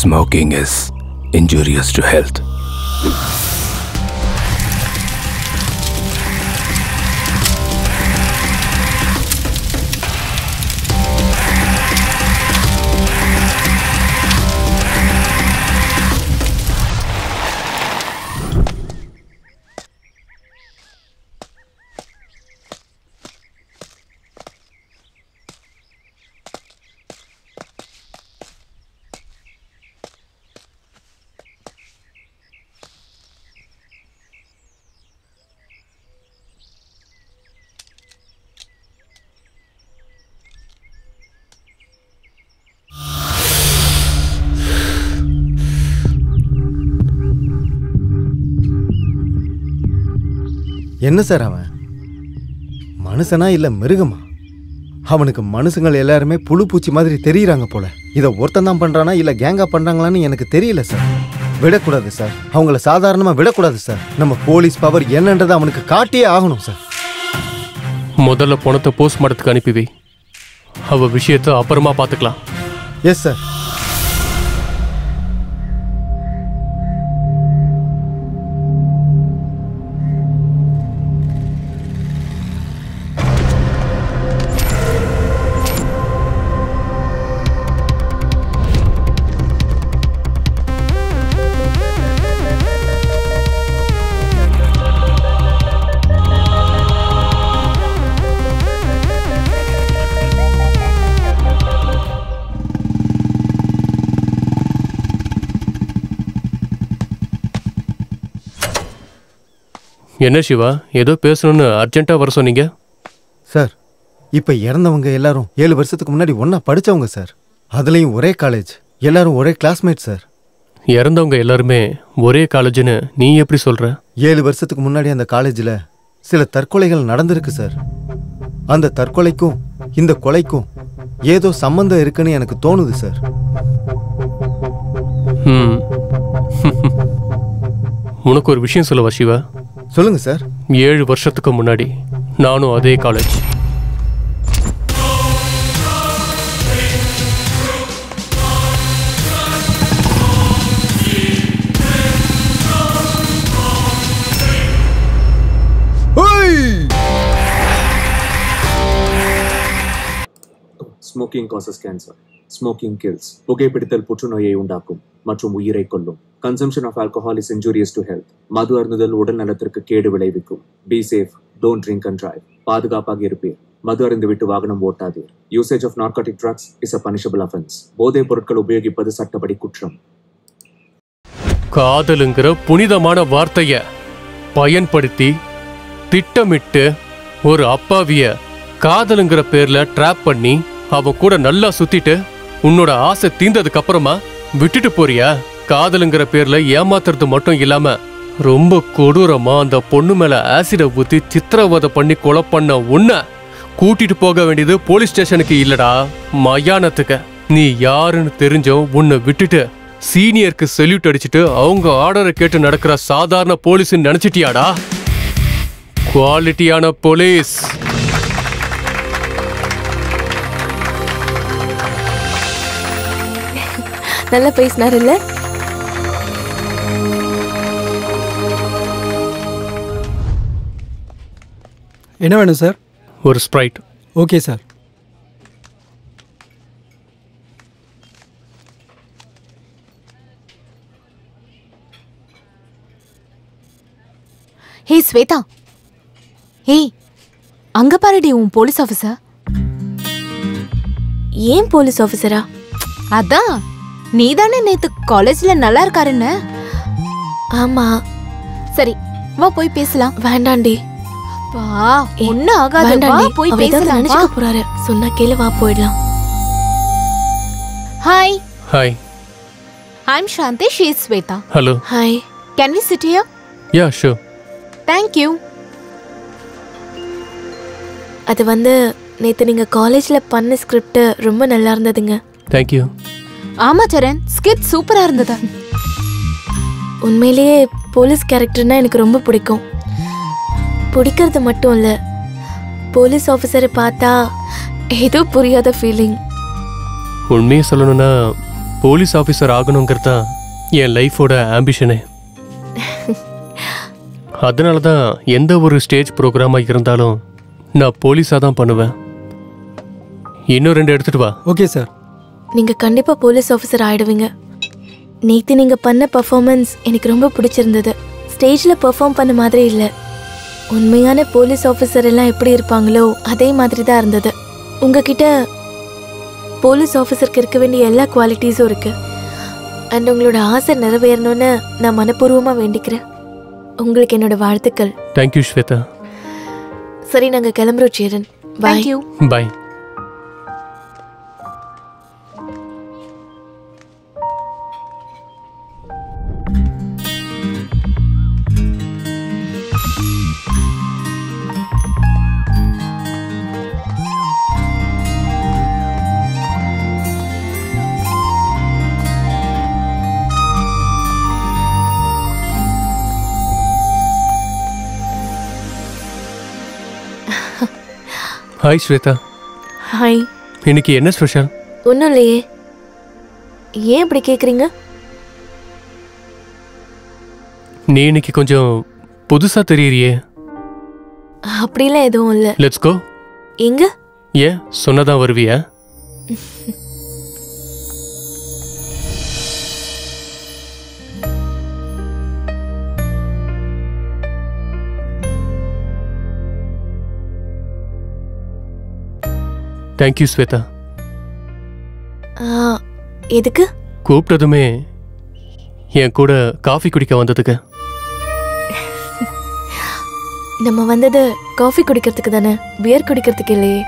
Smoking is injurious to health. என்ன சார் அவன் மனுஷனா இல்ல மிருகமா? அவனுக்கு மனுஷங்கள் எல்லாருமே புழு பூச்சி மாதிரி தெரியுறாங்க போல. இதை ஒருத்தன் தான் பண்றானா இல்ல கேங்கா பண்றாங்களான்னு எனக்கு தெரியல சார். விடக்கூடாது சார், அவங்கள சாதாரணமா விடக்கூடாது சார். நம்ம போலீஸ் பவர் என்னன்றதை அவனுக்கு காட்டியே ஆகணும் சார். முதல்ல பணத்தை போஸ்ட்மார்ட்டத்துக்கு அனுப்பி வை. அவ விஷயத்தை அப்புறமா பார்த்துக்கலாம். Yes sir. என்ன சிவா, ஏதோ பேசணும்னு அர்ஜென்ட்டாக வர சொன்னீங்க? சார், இப்போ இறந்தவங்க எல்லாரும் 7 வருஷத்துக்கு முன்னாடி ஒன்றா படித்தவங்க சார். அதுலேயும் ஒரே காலேஜ், எல்லாரும் ஒரே கிளாஸ்மேட் சார். இறந்தவங்க எல்லாருமே ஒரே காலேஜ்னு நீ எப்படி சொல்கிற? 7 வருஷத்துக்கு முன்னாடி அந்த காலேஜில் சில தற்கொலைகள் நடந்திருக்கு சார். அந்த தற்கொலைக்கும் இந்த கொலைக்கும் ஏதோ சம்பந்தம் இருக்குன்னு எனக்கு தோணுது சார். உனக்கு ஒரு விஷயம் சொல்லவா சிவா? சொல்லுங்க சார். 7 வருஷத்துக்கு முன்னாடி நானும் அதே college. Smoking causes cancer. Smoking kills. புகைப்பிடித்தல் புற்றுநோயை உண்டாக்கும் மற்றும் உயிரை கொல்லும். Consumption of alcohol is injurious to health. மது அருந்துதல் உடல் நலத்திற்கு கேடு விளைவிக்கும். Be safe. Don't drink and drive. பாதுகாப்பாக இருப்பீர். மது அருந்துவிட்டு வாகனம் ஓட்டாதீர். Usage of narcotic drugs is a punishable offense. போதைப் பொருட்கள் உபயோகிப்பது சட்டப்படி குற்றம். காதலுங்கிற புனிதமான வார்த்தைய பயன்படுத்தி திட்டமிட்டு ஒரு அப்பாவிய காதலுங்கிற பேர்ல ட்ராப் பண்ணி அவன் கூட நல்லா சுத்திட்டு உன்னோட ஆசை தீர்ந்ததுக்கு அப்புறமா விட்டுட்டு போறியா? காதலுங்கிற பேர்ல ஏமாத்துறது மட்டும் இல்லாம ரொம்ப கொடூரமா அந்த பொண்ணு மேல ஆசிட ஊத்தி சித்திரவதை பண்ணி கொலை பண்ண உன்னை கூட்டிட்டு போக வேண்டியது போலீஸ் ஸ்டேஷனுக்கு இல்லடா, மயானத்துக்கு. நீ யாருன்னு தெரிஞ்சோம் உன்னை விட்டுட்டு சீனியருக்கு செல்யூட் அடிச்சுட்டு அவங்க ஆர்டரை கேட்டு நடக்கிற சாதாரண போலீஸ்ன்னு நினைச்சிட்டியாடா? குவாலிட்டியான போலீஸ். நல்லா பேசினார் இல்ல? என்ன வேணும் சார்? ஒரு Sprite. Okay sir. Hey Shweta, ஏய் அங்க பாருடி உன் போலீஸ் ஆஃபீஸர். ஏன் போலீஸ் ஆஃபீஸரா? அதான் நீதானே நேத்து காலேஜ்ல நல்லா இருக்காருன்னு. ஆமா. சரி வா போய் பேசலாம். வேண்டாண்டி. வா, ஒன்னும் ஆகாது, வா போய் பேசலாம். நினைச்சுக்க போறாரு. சொன்னா கேளு, வா போயிடலாம். Hi. Hi. I'm Shanti, she is Sweta. Hello. Hi. Can we sit here? Yeah, sure. Thank you. அது வந்து நேத்து நீங்க காலேஜ்ல பண்ண ஸ்கிரிப்ட் ரொம்ப நல்லா இருந்ததுங்க. Thank you. ஆமா சரண், ஸ்கிரிப்ட் சூப்பரா இருந்தது. உண்மையிலேயே போலீஸ் கேரக்டர்னா எனக்கு ரொம்ப பிடிக்கும். பிடிக்கிறது மட்டும் இல்ல, போலீஸ் ஆஃபீஸரை பார்த்தா ஏதோ புரியாத ஃபீலிங். உண்மையை சொல்லணும்னா போலீஸ் ஆஃபீஸர் ஆகணுங்கிறது தான் என் லைஃபோட ஆம்பிஷனே. அதனால தான் எந்த ஒரு ஸ்டேஜ் ப்ரோக்ராமாக இருந்தாலும் நான் போலீஸாக தான் பண்ணுவேன். இன்னும் 2 எடுத்துட்டு வா. Okay sir. நீங்க கண்டிப்பா போலீஸ் ஆஃபீஸர் ஆயிடுவீங்க. நேத்து நீங்க பண்ண பெர்ஃபார்மன்ஸ் எனக்கு ரொம்ப பிடிச்சிருந்தது. ஸ்டேஜ்ல பெர்ஃபார்ம் பண்ண மாதிரி இல்லை, உண்மையான போலீஸ் ஆஃபீஸர் எல்லாம் எப்படி இருப்பாங்களோ அதே மாதிரி தான் இருந்தது. உங்ககிட்ட போலீஸ் ஆஃபீஸருக்கு இருக்க வேண்டிய எல்லா குவாலிட்டிஸும் இருக்கு. அண்ட் உங்களோட ஆசை நிறைவேறணும்னு நான் மனப்பூர்வமாக வேண்டிக்கிறேன். உங்களுக்கு என்னோட வாழ்த்துக்கள். தேங்க்யூ ஸ்வேதா. சரி, நாங்கள் கிளம்புறோம் சேரன். பாய். பாய். ஹாய் ஸ்வேதா. ஹாய். இன்னைக்கு என்ன ஸ்பெஷல்? ஒன்றும் இல்லையே. ஏன் இப்படி கேட்குறீங்க? நீ இன்னைக்கு கொஞ்சம் புதுசா தெரியறியே. அப்படிலாம் எதுவும் இல்லை. Let's go. எங்க? ஏன் சொன்னதான் வருவியா? தேங்க்யூ ஸ்வேதா. எதுக்கு? கூப்பிட்டதுமே என் கூட காஃபி குடிக்க வந்ததுக்கு. நம்ம வந்தது காஃபி குடிக்கிறதுக்கு தானே, பியர் குடிக்கிறதுக்கு இல்லையே.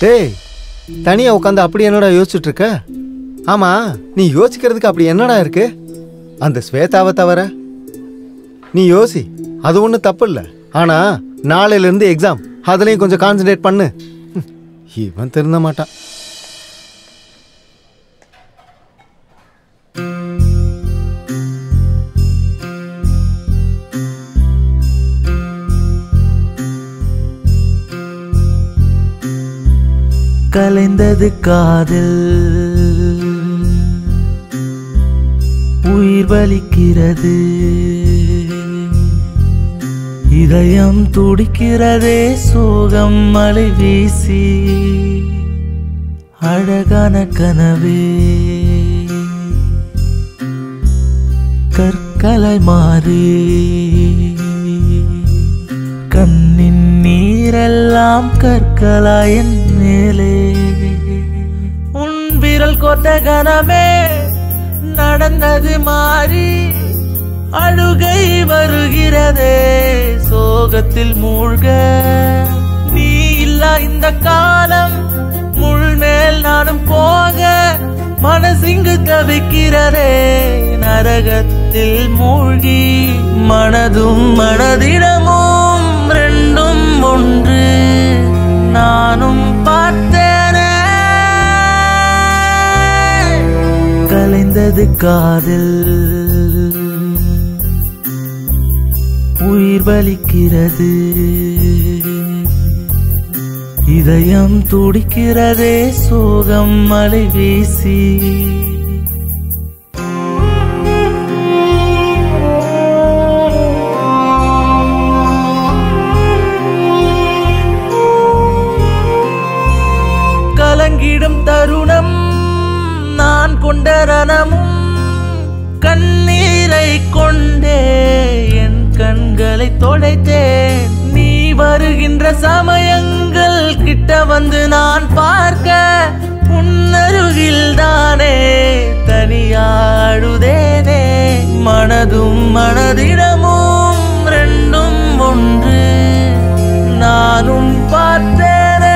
டேய், தனியாக உட்காந்து அப்படி என்னடா யோசிச்சுட்டு இருக்க? ஆமாம், நீ யோசிக்கிறதுக்கு அப்படி என்னடா இருக்கு? அந்த ஸ்வேதாவை தவிர நீ யோசி, அது ஒன்றும் தப்பு இல்லை. ஆனால் நாளையிலேருந்து எக்ஸாம், அதுலேயும் கொஞ்சம் கான்சன்ட்ரேட் பண்ணு. இவன் திருந்த மாட்டான். கலைந்தது காதல், உயிர் வலிக்கிறது, இதயம் துடிக்கிறதே, சோகம் மலை வீசி, அழகான கனவே கற்களை மாறி, கண்ணின் நீரெல்லாம் கற்களாயின் மேலே, உன் விரல் கொண்ட கனமே நடந்தது மாறி, அழுகை வருகிறதே, சோகத்தில் மூழ்க, நீ இல்லா இந்த காலம், முள்மேல் நானும் போக, மனசிங்கு தவிக்கிறதே, நரகத்தில் மூழ்கி, மனதும் மனதிடமும் ரெண்டும் ஒன்று, நானும் பார்த்தேனே. கலைந்தது காதல், உயிர் வலிக்கிறது, இதயம் துடிக்கிறதே, சோகம் மலை வீசி. கலங்கிடும் தருணம், நான் கொண்ட ரணமும், கண்ணீரை கொண்டே என் கண்களை தொலைத்தேன். நீ வருகின்ற சமயங்கள் கிட்ட வந்து நான் பார்க்க, உன்னருகில் தானே தனியாடுதேனே மனதும் மனதிடமும் ரெண்டும் ஒன்று நானும் பார்த்தேனே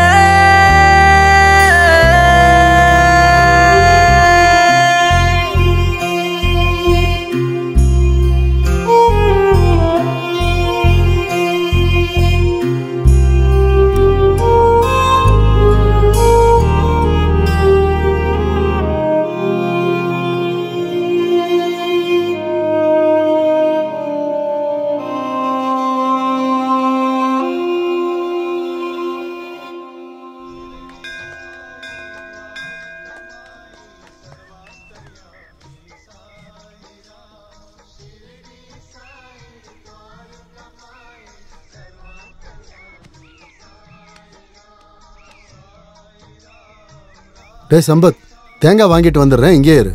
டே சம்பத், தேங்காய் வாங்கிட்டு வந்துடுறேன், இங்கே இரு.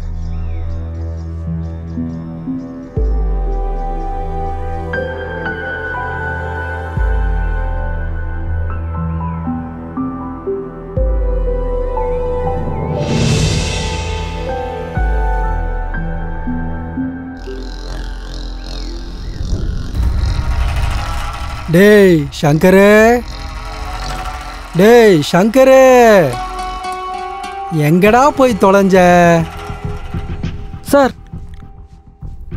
டேய் சங்கரே, டேய் சங்கரே, எங்கடா போய் தொலைஞ்ச? சார்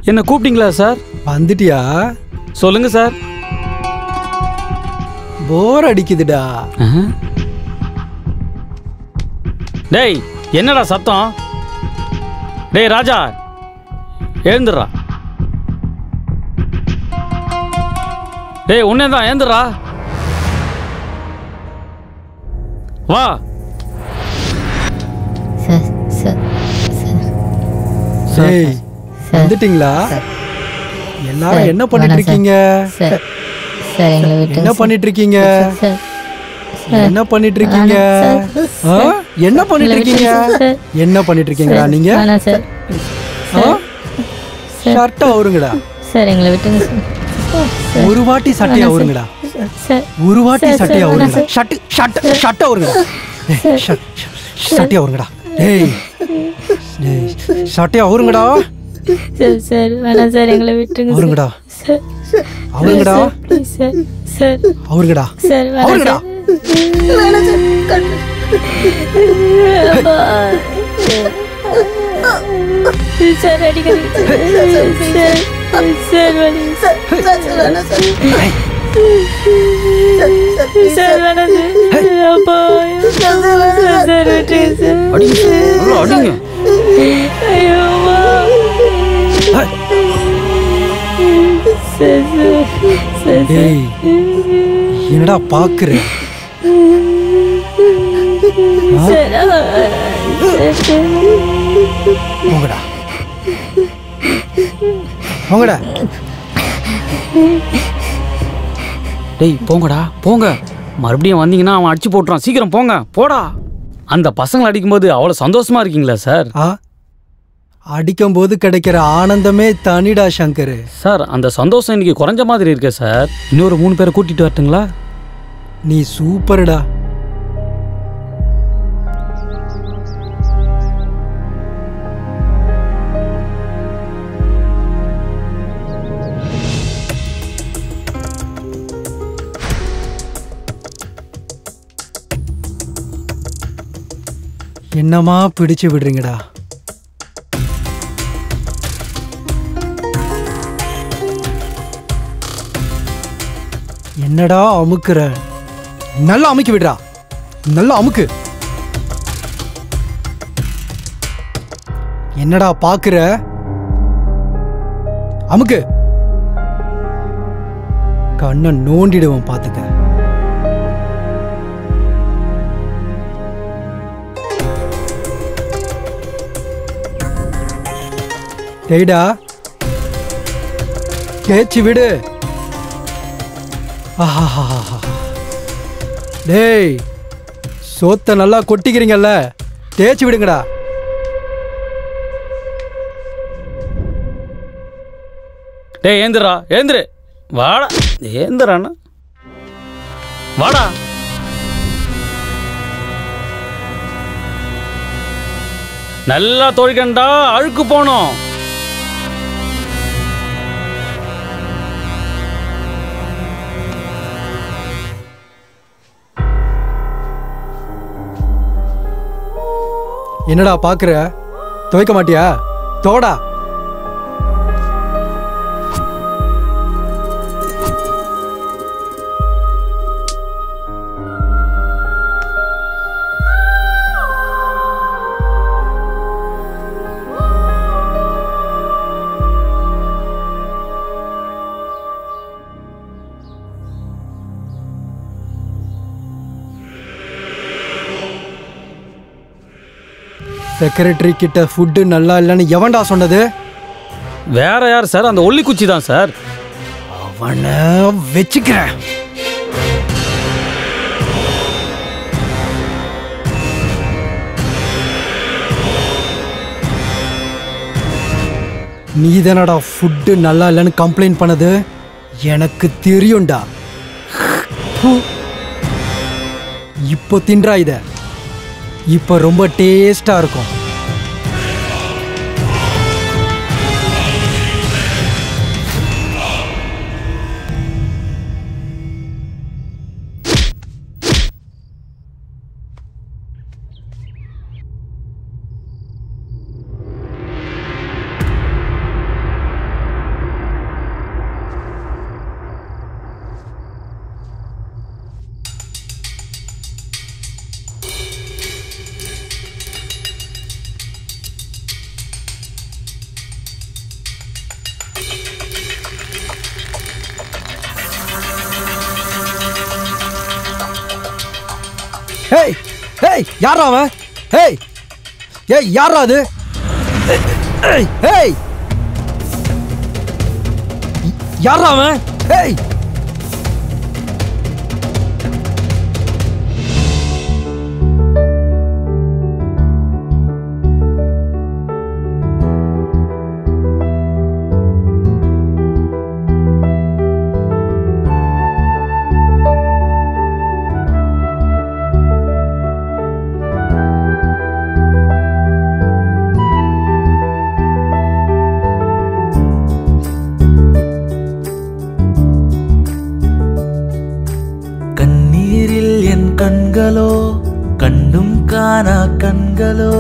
என்ன கூப்பிட்டீங்களா சார்? வந்துட்டியா? சொல்லுங்க சார். போர் அடிக்குதுடா. டேய் என்னடா சத்தம்? டேய் ராஜா எழுந்துடுறா. டேய் உன்னே தான் எழுந்துடுறா. வா. டேய் வந்துட்டீங்களா? எல்லாரும் என்ன பண்ணிட்டு இருக்கீங்க? என்ன பண்ணிட்டு இருக்கீங்க? என்ன பண்ணிட்டு இருக்கீங்க? என்ன பண்ணிட்டு இருக்கீங்க? என்ன பண்ணிட்டு இருக்கீங்களா நீங்க? ஷர்ட்டை அவருங்கடா. சார் எங்களை விட்டுங்க சார். ஒரு வாட்டி சட்டையை அவருங்கடா. ஒரு வாட்டி சட்டையை அவருங்கடா. ஷர்ட்டை அவருங்கடா. சட்டையை அவருங்கடா. டேய் சட்டையை அவருங்கடா. சார் சார் வேணாம் சார், எங்களை விட்டுருங்க அவருங்கடா. அவருங்கடா. சார் அவருங்கடா. சார் அவருங்கடா. சார் அடிக்கடி சார் வலி சார் வேணாம் சார். அப்பா சார் விட்டுருங்க சார். ஐயோ டேய் என்னடா பாக்குற? போங்கடா போங்கடா. டேய் போங்கடா போங்க. மறுபடியும் வந்தீங்கன்னா அவன் அடிச்சு போட்டுறான். சீக்கிரம் போங்க போடா. அந்த பசங்களை அடிக்கும்போது அவ்வளோ சந்தோஷமா இருக்கீங்களா சார்? அடிக்கும் போது கிடைக்கிற ஆனந்தமே தனிடா சங்கர். சார் அந்த சந்தோஷம் இன்னைக்கு குறைஞ்ச மாதிரி இருக்கு சார். இன்னொரு 3 பேரை கூட்டிட்டு வரட்டுங்களா? நீ சூப்பர்டா. என்னமா பிடிச்சு விடுறீங்கடா. என்னடா அமுக்குற? நல்லா அமுக்கி விடுறா. நல்லா அமுக்கு. என்னடா பாக்குற? அமுக்கு. கண்ணை நோண்டிடுவோம் பாத்துக்க. டேய்டா கேச்சு விடு. டேய் சோத்த நல்லா கொட்டிக்கிறீங்கல்ல, தேய்ச்சி விடுங்கடா. டேய் ஏந்திரா ஏந்திரு. வாடா ஏந்திராண்ணா வாடா. நல்லா துவைக்கண்டா, அழுக்கு போனோம். என்னடா பாக்குற? துவைக்க மாட்டியா? தோடா. செக்ரட்டரி கிட்ட ஃபுட்டு நல்லா இல்லைன்னு எவன்டா சொன்னது? வேற யார் சார்? அந்த ஒல்லி குச்சி தான் சார். அவனை வச்சுக்கிறேன். நீ தானடா ஃபுட்டு நல்லா இல்லைன்னு கம்ப்ளைண்ட் பண்ணது? எனக்கு தெரியும்டா. இப்போ தின்றா இத. இப்போ ரொம்ப டேஸ்டா இருக்கும். ஹேய் ஹேய் யாரா அவன்? ஹேய் ஏய் யாரா அது? ஹேய் யாரா அவன்? ஹேய் கண்களோ கண்டும் காணா கண்களோ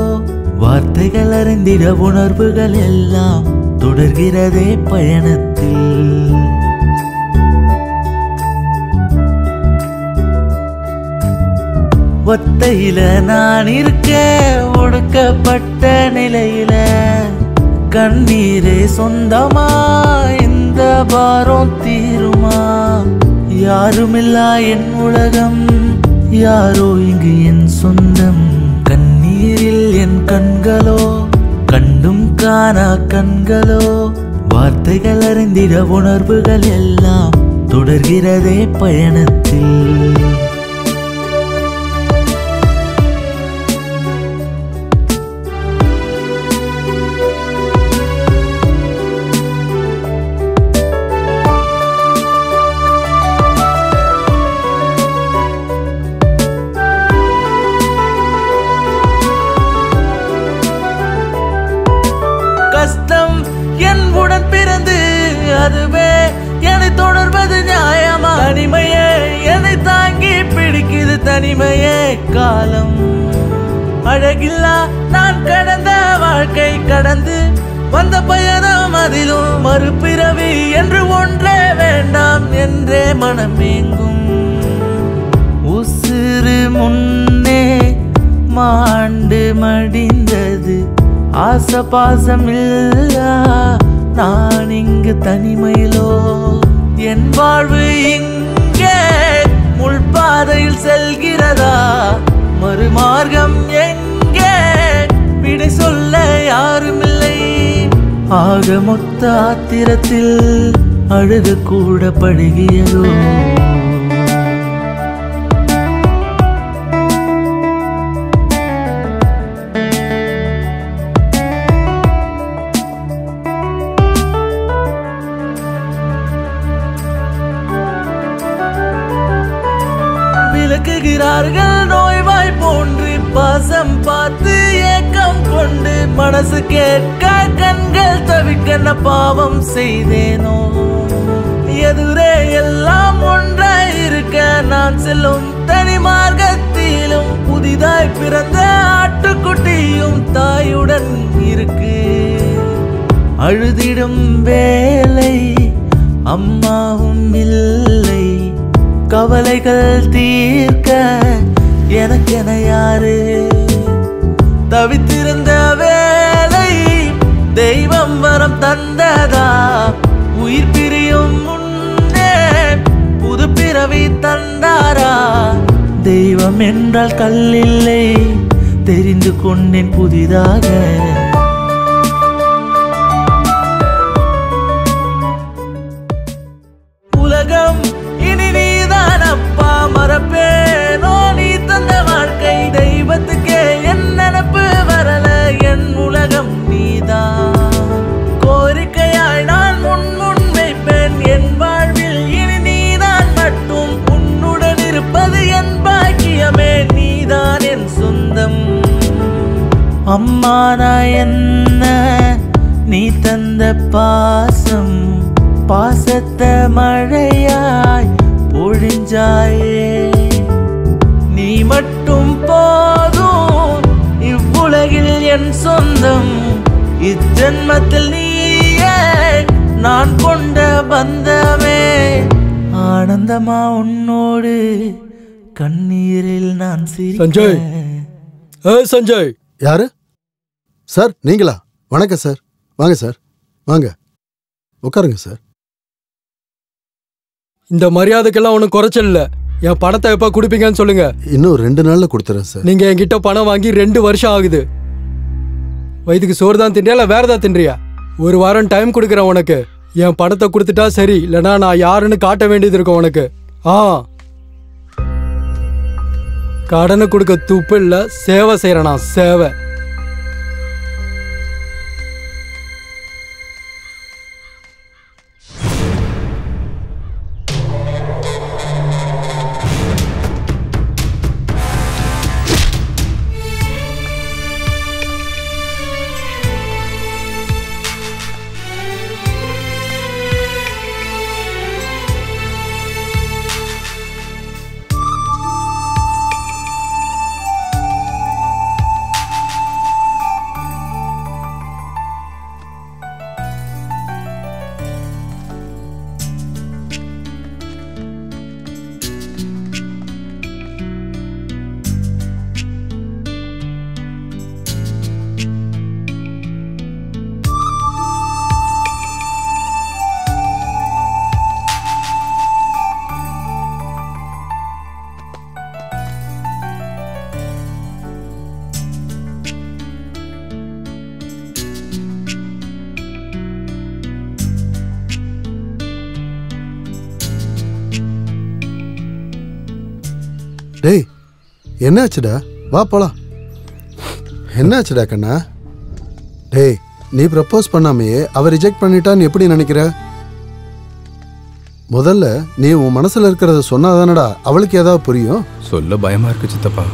வார்த்தைகள் அறிந்திட உணர்வுகள் எல்லாம் தொடர்கிறதே பயணத்தில். ஒத்தையில நான் இருக்க ஒடுக்கப்பட்ட நிலையில கண்ணீரே சொந்தமா இந்த பாரம் தீருமா? யாருமில்லா என் உலகம், யாரோ இங்கு என் சொந்தம். கண்ணீரில் என் கண்களோ கண்டும் காணா கண்களோ வார்த்தைகள் அறிந்திட உணர்வுகள் எல்லாம் தொடர்கிறதே பயணத்தில். கஷ்டம் என் உடன் பிறந்து அதுவே என்னை தொடர்வது நியாயமா? தனிமையே என்னை தாங்கி பிடிக்குது தனிமையே காலம். அழகில்லா நான் கடந்த வாழ்க்கை கடந்து வந்த பயணம், அதிலும் மறுபிறவி என்று ஒன்றே வேண்டாம் என்றே மனமேங்கும். உசிறு முன்னே மாண்டு மடிந்தது, ஆசை பாசம் இல்லா நான் இங்கு தனிமையிலோ. என் வாழ்வு இங்கே முள்பாதையில் செல்கிறதா? மறுமார்க்கம் எங்கே? விடை சொல்ல யாருமில்லை. ஆக மொத்த ஆத்திரத்தில் அழுக கூட பழகியதோ? விளக்குகிறார்கள் நோய்வாய் போன்று பாசம் பார்த்து ஏக்கம் கொண்டு மனசு கேட்க கண்கள் தவிக்க பாவம் செய்தேனோ எதுரே எல்லாம் ஒன்றாய் இருக்க நான் செல்லும் தனி மார்க்கத்திலும் புதிதாய் பிறந்த ஆட்டுக்குட்டியும் தாயுடன் இருக்கு அழுதிடும் வேலை அம்மாவும் இல்லை கவலைகள் தீர்க்க எனக்கென யாரு தவித்திருந்த வேலை தெய்வம் வரம் தந்ததா உயிர் பிரியும் முன்னே புது பிறவி தந்தாரா தெய்வம் என்றால் கல்லில்லை தெரிந்து கொண்டேன் புதிதாக உலகம் இனி நீதான் அப்பா மறப்பேனோ நீ தந்த வாழ்க்கை தெய்வத்துக்கே என் நினப்பு வரல என் உலகம் நீதான் கோரிக்கையாய் நான் முன் வைப்பேன் என் வாழ்வில் இனி நீதான் மட்டும் உன்னுடன் இருப்பது என் பாக்கியமே நீதான் என் சொந்தம் அம்மா நான் என்ன நீ தந்த பாசம் பாசத்தை மழையாய் பொழிஞ்சாயே நீ மட்டும் போதும் இவ்வுலகில் என் சொந்தம் இஜென்மத்தில் நீயே நான் கொண்ட பந்தமே ஆனந்தமா உன்னோடு கண்ணீரில் நான் சஞ்சய் சஞ்சய் யாரு சார் நீங்களா வணக்கம் சார் வாங்க சார் வாங்க உட்காருங்க சார் இந்த மரியாதைக்கெல்லாம் ஒன்றும் குறைச்சல் இல்லை என் பணத்தை எப்போ கொடுப்பீங்கன்னு சொல்லுங்க இன்னும் 2 நாள்ல கொடுத்துறேன் சார் நீங்க என்கிட்ட பணம் வாங்கி 2 வருஷம் ஆகுது வயிற்றுக்கு சோறு தான் தின்றியா இல்லை வேற ஏதாவது தின்றியா 1 வாரம் டைம் கொடுக்குறேன் உனக்கு என் பணத்தை கொடுத்துட்டா சரி இல்லைனா நான் யாருன்னு காட்ட வேண்டியது இருக்கும் உனக்கு கடனை கொடுக்க துப்பு இல்லை சேவை செய்யறேன் நான் சேவை டேய் என்னாச்சுடா வா போலாம் என்னாச்சுடா கண்ணா டேய் நீ ப்ரப்போஸ் பண்ணாமையே அவ ரிஜெக்ட் பண்ணிட்டான்னு எப்படி நினைக்கிற முதல்ல நீ உன் மனசுல இருக்கிறத சொன்னாதானடா அவளுக்கு ஏதாவது புரியும் சொல்ல பயமா இருக்கு சித்தப்பா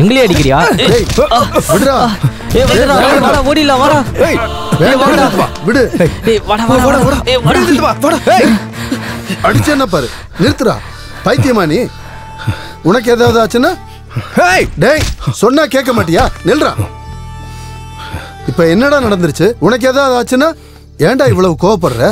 எங்களே அடிக்கிறியா அடிச்சேன்னா பாரு நிறுத்துறா பைத்தியமா நீ உனக்கு ஏதாவது ஆச்சுன்னா டேய் சொன்னா கேட்க மாட்டியா நில்றா இப்ப என்னடா நடந்துருச்சு உனக்கு ஏதாவது ஆச்சுன்னா ஏன்டா இவ்வளவு கோவப்படுற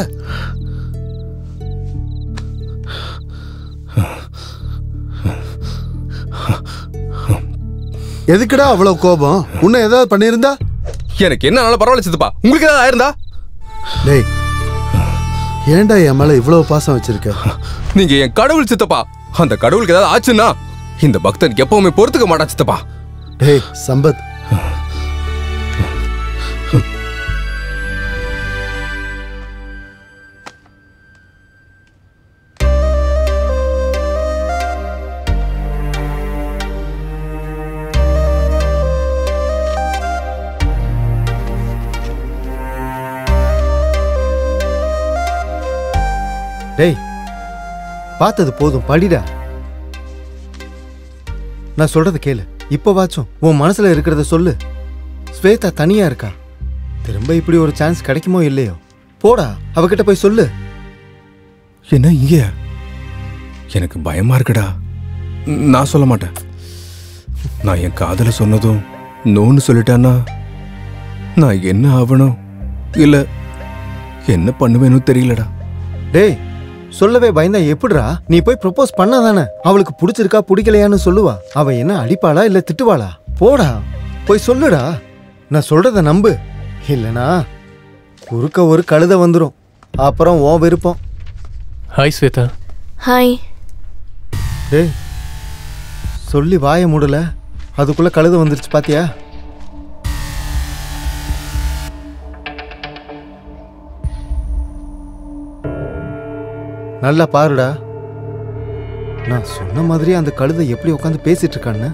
எதுக்குடா அவ்வளவு கோபம் உன்னை ஏதாவது பண்ணியிருந்தா எனக்கு என்ன பரவாயில்ல சித்தப்பா உங்களுக்கு ஏதாவது ஆயிருந்தா டேய் ஏன்டா என் மேல இவ்வளவு பாசம் வச்சிருக்க நீங்க என் கடவுள் சித்தப்பா அந்த கடவுளுக்கு ஏதாவது ஆச்சுன்னா இந்த பக்தனுக்கு எப்பவுமே பொறுத்துக்க மாட்டான் சித்தப்பா டேய் சம்பத் டேய் பார்த்தது போதும், படிடா. நான் சொல்றத கேளு. இப்போவாச்சும் உன் மனசுல இருக்கிறத சொல்லு. ஸ்வேதா தனியா இருக்கா. திரும்ப இப்படி ஒரு சான்ஸ் கிடைக்குமோ இல்லையோ, போடா அவகிட்ட போய் சொல்லு. என்ன இங்க? எனக்கு பயமா இருக்குடா. நான் சொல்ல மாட்டேன். நான் என் காதல சொன்னதும் நோன்னு சொல்லிட்டான்னா நான் என்ன ஆகணும் இல்ல என்ன பண்ணுவேன்னு தெரியலடா. டேய் சொல்லவே பயந்தா எப்படிடா? நீ போய் ப்ரொபோஸ் பண்ணாதானே அவளுக்கு பிடிச்சிருக்கா பிடிக்கலையான்னு சொல்லுவா. அவ என்ன அடிப்பாளா இல்ல திட்டுவாளா? போடா போய் சொல்லுடா. நான் சொல்றத நம்பு. இல்லனா குறுக்க ஒரு கழுத வந்துடும். அப்புறம் ஓ விருப்பம். ஹாய் ஸ்வேதா. ஹாய். டேய் சொல்லி வாய மூடல, அதுக்குள்ள கழுத வந்துருச்சு பாத்தியா? நல்லா பாருடா. நான் சொன்ன மாதிரி அந்த கழுதை எப்படி உட்காந்து பேசிட்டு இருக்கான்னு.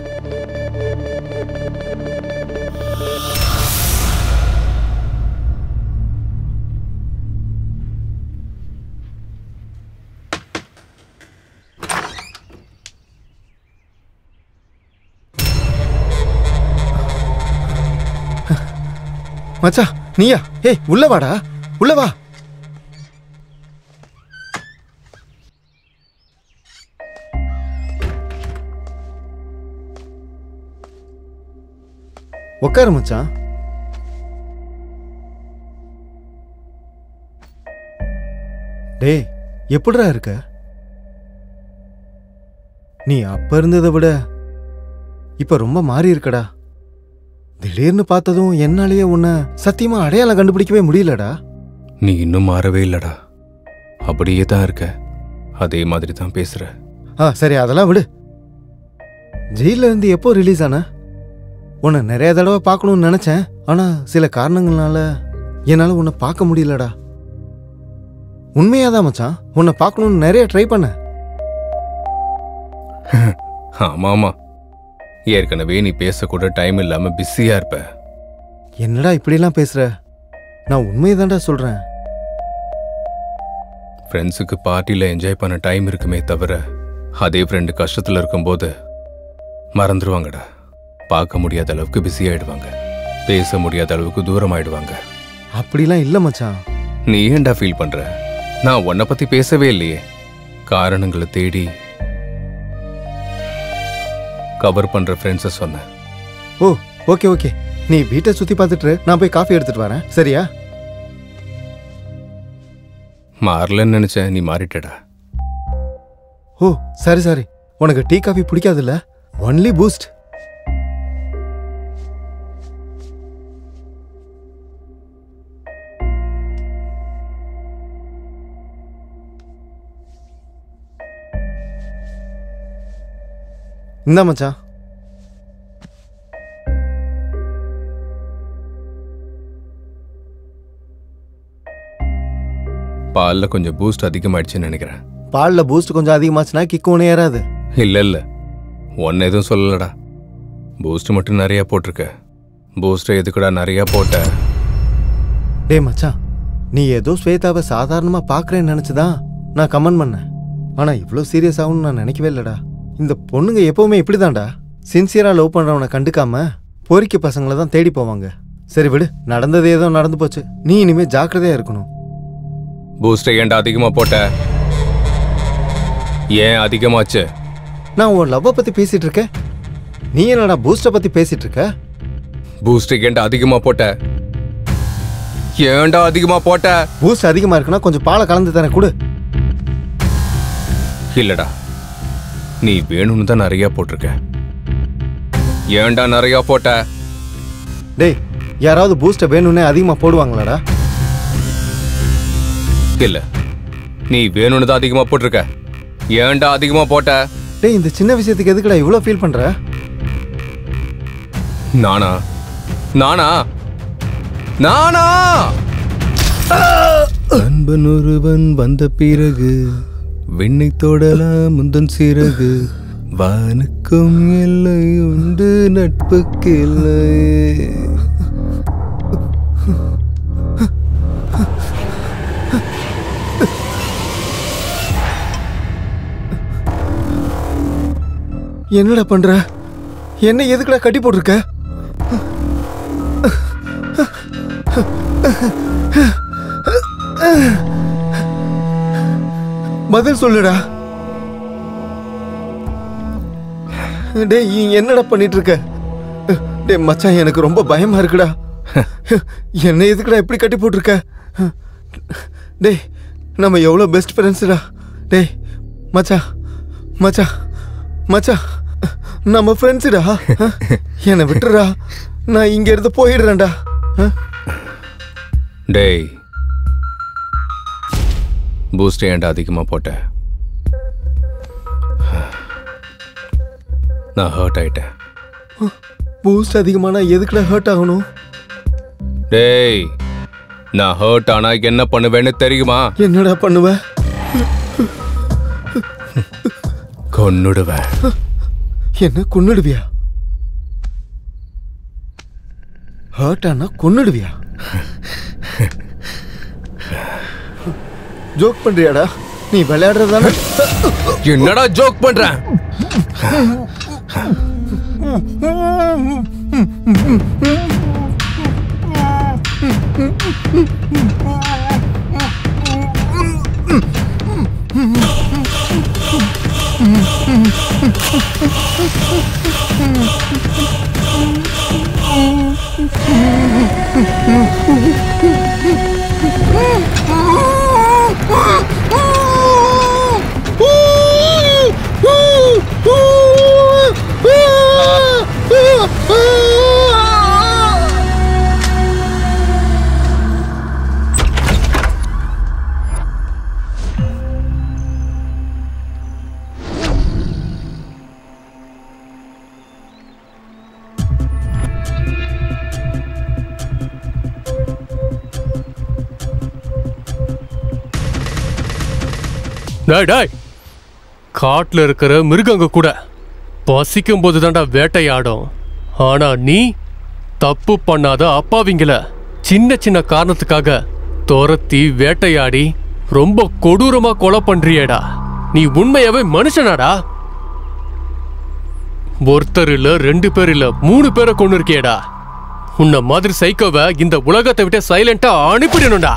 மச்சா நீயா? ஏய் உள்ள வாடா, உள்ள வா. உட்காரு மச்சான். டேய் எப்படிடா இருக்க? நீ அப்ப இருந்ததை விட இப்ப ரொம்ப மாறி இருக்கடா. திடீர்னு பார்த்ததும் என்னாலேயே உன்னை சத்தியமா அடையாளம் கண்டுபிடிக்கவே முடியலடா. நீ இன்னும் மாறவே இல்லடா. அப்படியே தான் இருக்க. அதே மாதிரி தான் பேசுற. சரி அதெல்லாம் விடு. ஜெயில இருந்து எப்போ ரிலீஸ் ஆன? உன்னை நிறைய தடவை பார்க்கணும்னு நினைச்சேன். ஆனா சில காரணங்களால என்னால உன்னை பார்க்க முடியலடா. உண்மையாதான் மச்சான், உன்னை பார்க்கணும்னு நிறைய ட்ரை பண்ண. ஆமா ஆமா, ஏற்கனவே நீ பேசக்கூட டைம் இல்லாம பிஸியா இருப்ப. என்னடா இப்படிலாம் பேசுற? நான் உண்மையதான்டா சொல்றேன். ஃப்ரெண்ட்ஸுக்கு பார்ட்டியில் என்ஜாய் பண்ண டைம் இருக்குமே தவிர அதே ஃப்ரெண்டு கஷ்டத்தில் இருக்கும்போது மறந்துடுவாங்கடா. பார்க்க முடியாத அளவுக்கு பிஸி ஆயிடுவாங்க. பேச முடியாத அளவுக்கு தூரம் ஆயிடுவாங்க. அப்படிலாம் இல்லை மச்சான். நீ ஏன்டா ஃபீல் பண்ற? நான் உன்னை பத்தி பேசவே இல்லையே. காரணங்களை தேடி கவர் பண்ற ஃப்ரெண்ட்ஸை சொன்னேன். ஓ ஓகே ஓகே, நீ வீட்டை சுத்தி பார்த்துட்டு நான் போய் காஃபி எடுத்துட்டு வரேன், சரியா? மாறலன்னு நினைச்சேன், நீ மாறிட்டடா. ஓ சரி சரி. உனக்கு டீ காஃபி பிடிக்காதுல்ல? Only Boost. இந்த மச்சான். பால்ல கொஞ்சம் பூஸ்ட் அதிகமாயிடுச்சுன்னு நினைக்கிறேன். பால்ல பூஸ்ட் கொஞ்சம் அதிகமாச்சுன்னா கிக்கு ஒண்ணு ஏறாது. இல்ல இல்ல, ஒன்னு எதுவும் சொல்லலடா. பூஸ்ட் மட்டும் நிறைய போட்டிருக்க. பூஸ்ட் எதுக்குடா நிறைய போட்ட? டே மச்சான், நீ ஏதோ ஸ்வேதாவை சாதாரணமா பாக்குறேன்னு நினைச்சுதான் நான் கமெண்ட் பண்ணேன். ஆனா இவ்வளோ சீரியஸ் ஆகும்னு நான் நினைக்கவே இல்லடா. இந்த பொண்ணுங்க எப்பவுமே இப்படிதான்டா. சின்சியரா லவ் பண்றவனை கண்டுக்காம பொறிக்க பசங்களை தான் தேடி போவாங்க. சரி விடு, நடந்தது ஏதோ நடந்து போச்சு. நீ இனிமே ஜாக்கிரதையா இருக்கணும். பூஸ்ட் ஏன்டா அதிகமா போட்ட? ஏன் அதிகமாச்சு? நான் உன் லவ்வ பத்தி பேசிட்டு இருக்கேன், நீ என்னடா பூஸ்ட பத்தி பேசிட்டு இருக்க? பூஸ்ட் ஏன்டா அதிகமா போட்ட? ஏன்டா அதிகமா போட்ட? பூஸ்ட் அதிகமா இருக்குன்னா கொஞ்சம் பாலை கலந்து தரேன், கொடு. இல்லடா, நீ வேணும்னு தான் நிறைய போட்டிருக்க. ஏன்டா நிறைய போட்ட? டேய், யாராவது பூஸ்ட வேணும்னே அதிகமா போடுவாங்களாடா? இல்ல, நீ வேணும்னு தான் அதிகமா போட்டிருக்க. ஏன்டா அதிகமா போட்ட? டேய், இந்த சின்ன விஷயத்துக்கு எதுக்குடா இவ்வளவு ஃபீல் பண்ற? நானா நானா நானா அன்பன் ஒருவன் வந்த பிறகு விண்ணை தொடலாம் முந்தன் சிறகு, வானுக்கும் எல்லை உண்டு நட்புக்கு இல்லை. என்னடா பண்ற? என்ன எதுக்குடா கட்டி போட்டிருக்க? பதில் சொல்லுடா. டேய் என்னடா பண்ணிட்டு இருக்க? டேய் மச்சான், எனக்கு ரொம்ப பயமா இருக்குடா. என்ன எதுக்குடா எப்படி கட்டி போட்டிருக்க? டேய் நம்ம எவ்வளோ பெஸ்ட் ஃப்ரெண்ட்ஸ்டா. டேய் மச்சான் மச்சான் மச்சான், நம்ம ஃப்ரெண்ட்ஸுடா. என்னை விட்டுறா, நான் இங்க இருந்து போயிடுறேன்டா. டேய் பூஸ்ட் ஏன்டா அதிகமா போட்ட? நான் ஹர்ட் ஆயிட்டேன். பூஸ்ட் அதிகமானா எதுக்குடா ஹர்ட் ஆகணும்? டேய் நான் ஹர்ட் ஆனா என்ன பண்ணுவேன்னு தெரியுமா? என்னடா பண்ணுவ? கொன்னுடுவேன். என்ன கொன்னுடுவியா? ஹர்ட் ஆனா கொன்னுடுவியா? ஜோக் பண்றியாடா? நீ விளையாடுறதானே? என்னடா ஜோக் பண்ற? டாய் காட்டுல இருக்கிற மிருகங்க கூட பசிக்கும் போது தான்டா வேட்டையாடும். ஆனா நீ தப்பு பண்ணாத அப்பாவிங்கள சின்ன சின்ன காரணத்துக்காக துரத்தி வேட்டையாடி ரொம்ப கொடூரமா கொலை பண்றியேடா. நீ உண்மையாவே மனுஷனாடா? ஒருத்தர் இல்ல, 2 பேர் இல்ல, 3 பேரை கொண்டு இருக்கியேடா. உன்ன மாதிரி சைக்கோவை இந்த உலகத்தை விட்டு சைலண்டா அனுப்பிடணும்டா.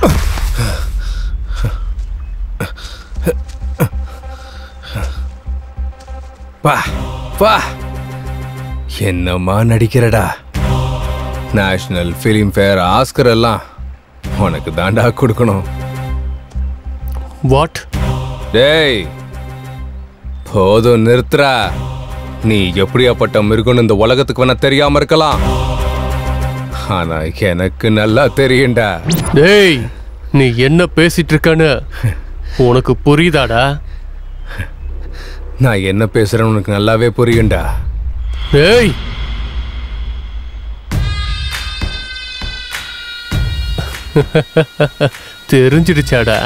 பா பா என்னம்மா நடிக்கிறடா. நேஷனல் ஃபிலிம் ஃபேர், ஆஸ்கர் எல்லாம் உனக்கு தாண்டா கொடுக்கணும். வாட்? டேய் போதும் நிறுத்துறா. நீ எப்படியாப்பட்ட மிருகம்னு இந்த உலகத்துக்கு வேணா தெரியாம இருக்கலாம், ஆனா எனக்கு நல்லா தெரியும்டா. டேய் நீ என்ன பேசிட்டு இருக்கன்னு உனக்கு புரியுதாடா? நான் என்ன பேசுறேன்னு உனக்கு நல்லாவே புரியும்டா. டேய் தெரிஞ்சிடுச்சாடா?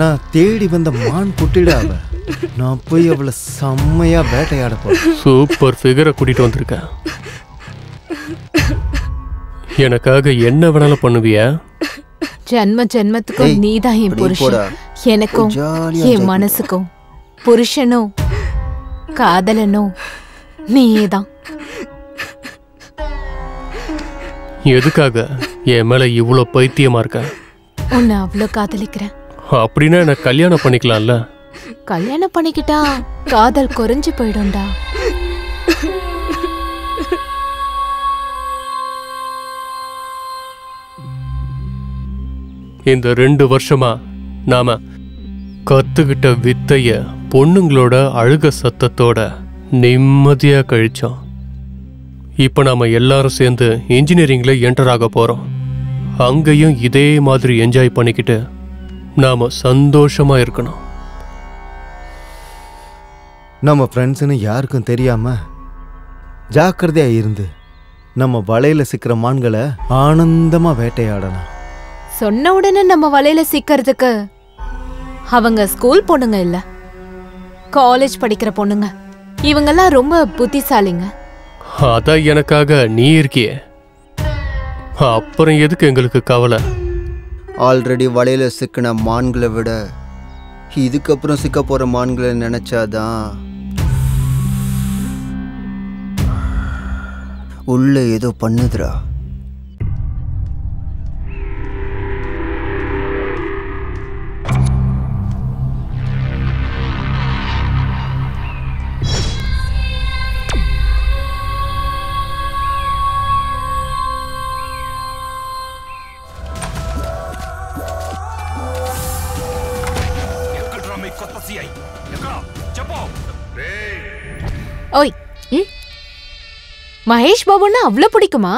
நான் தேடி வந்த மான் குட்டிடாவ. நான் போய் அவளை செம்மையா வேட்டையாட போறேன். சூப்பர் ஃபிகரை கூட்டிட்டு வந்திருக்கேன். எனக்காக என்ன வேணாலும் பண்ணுவியா? ஜென்மத்துக்கும் நீதான் என் புருஷன். எனக்கும் என் மனசுக்கும் புருஷனும் காதலனும் நீதான். எதுக்காக என் மேல இவ்வளோ பைத்தியமா இருக்க? உன்னை அவ்வளோ காதலிக்கிறேன். அப்படின்னா என்ன கல்யாணம் பண்ணிக்கலாம்ல? கல்யாணம் பண்ணிக்கிட்டா காதல் குறைஞ்சு போயிடும்டா. இந்த 2 வருஷமா நாம கத்துக்கிட்ட வித்தைய பொண்ணுங்களோட அழுக சத்தத்தோட நிம்மதியா கழிச்சோம். இப்ப நாம எல்லாரும் சேர்ந்து இன்ஜினியரிங்ல என்டர் ஆக போறோம். அங்கேயும் இதே மாதிரி என்ஜாய் பண்ணிக்கிட்டு நாம சந்தோஷமா இருக்கணும். நம்ம ஃப்ரெண்ட்ஸ்னு யாருக்கும் தெரியாம ஜாக்கிரதையா இருந்து நம்ம வலையில சிக்கிற மான்களை ஆனந்தமா வேட்டையாடலாம். சொன்ன உடனே நம்ம வலையில சிக்கிறதுக்கு அவங்க ஸ்கூல் பொண்ணுங்க இல்ல, காலேஜ் படிக்கிற பொண்ணுங்க. இவங்கெல்லாம் ரொம்ப புத்திசாலிங்க. அதான் எனக்காக நீ இருக்கியே, அப்புறம் எதுக்கு எங்களுக்கு கவலை? ஆல்ரெடி வலையில சிக்கின மான்களை விட இதுக்கப்புறம் சிக்க போற மான்களை நினைச்சாதான் உள்ள ஏதோ பண்ணுதுரா. ஓய், மகேஷ் பாபுன்னா அவ்வளவு பிடிக்குமா?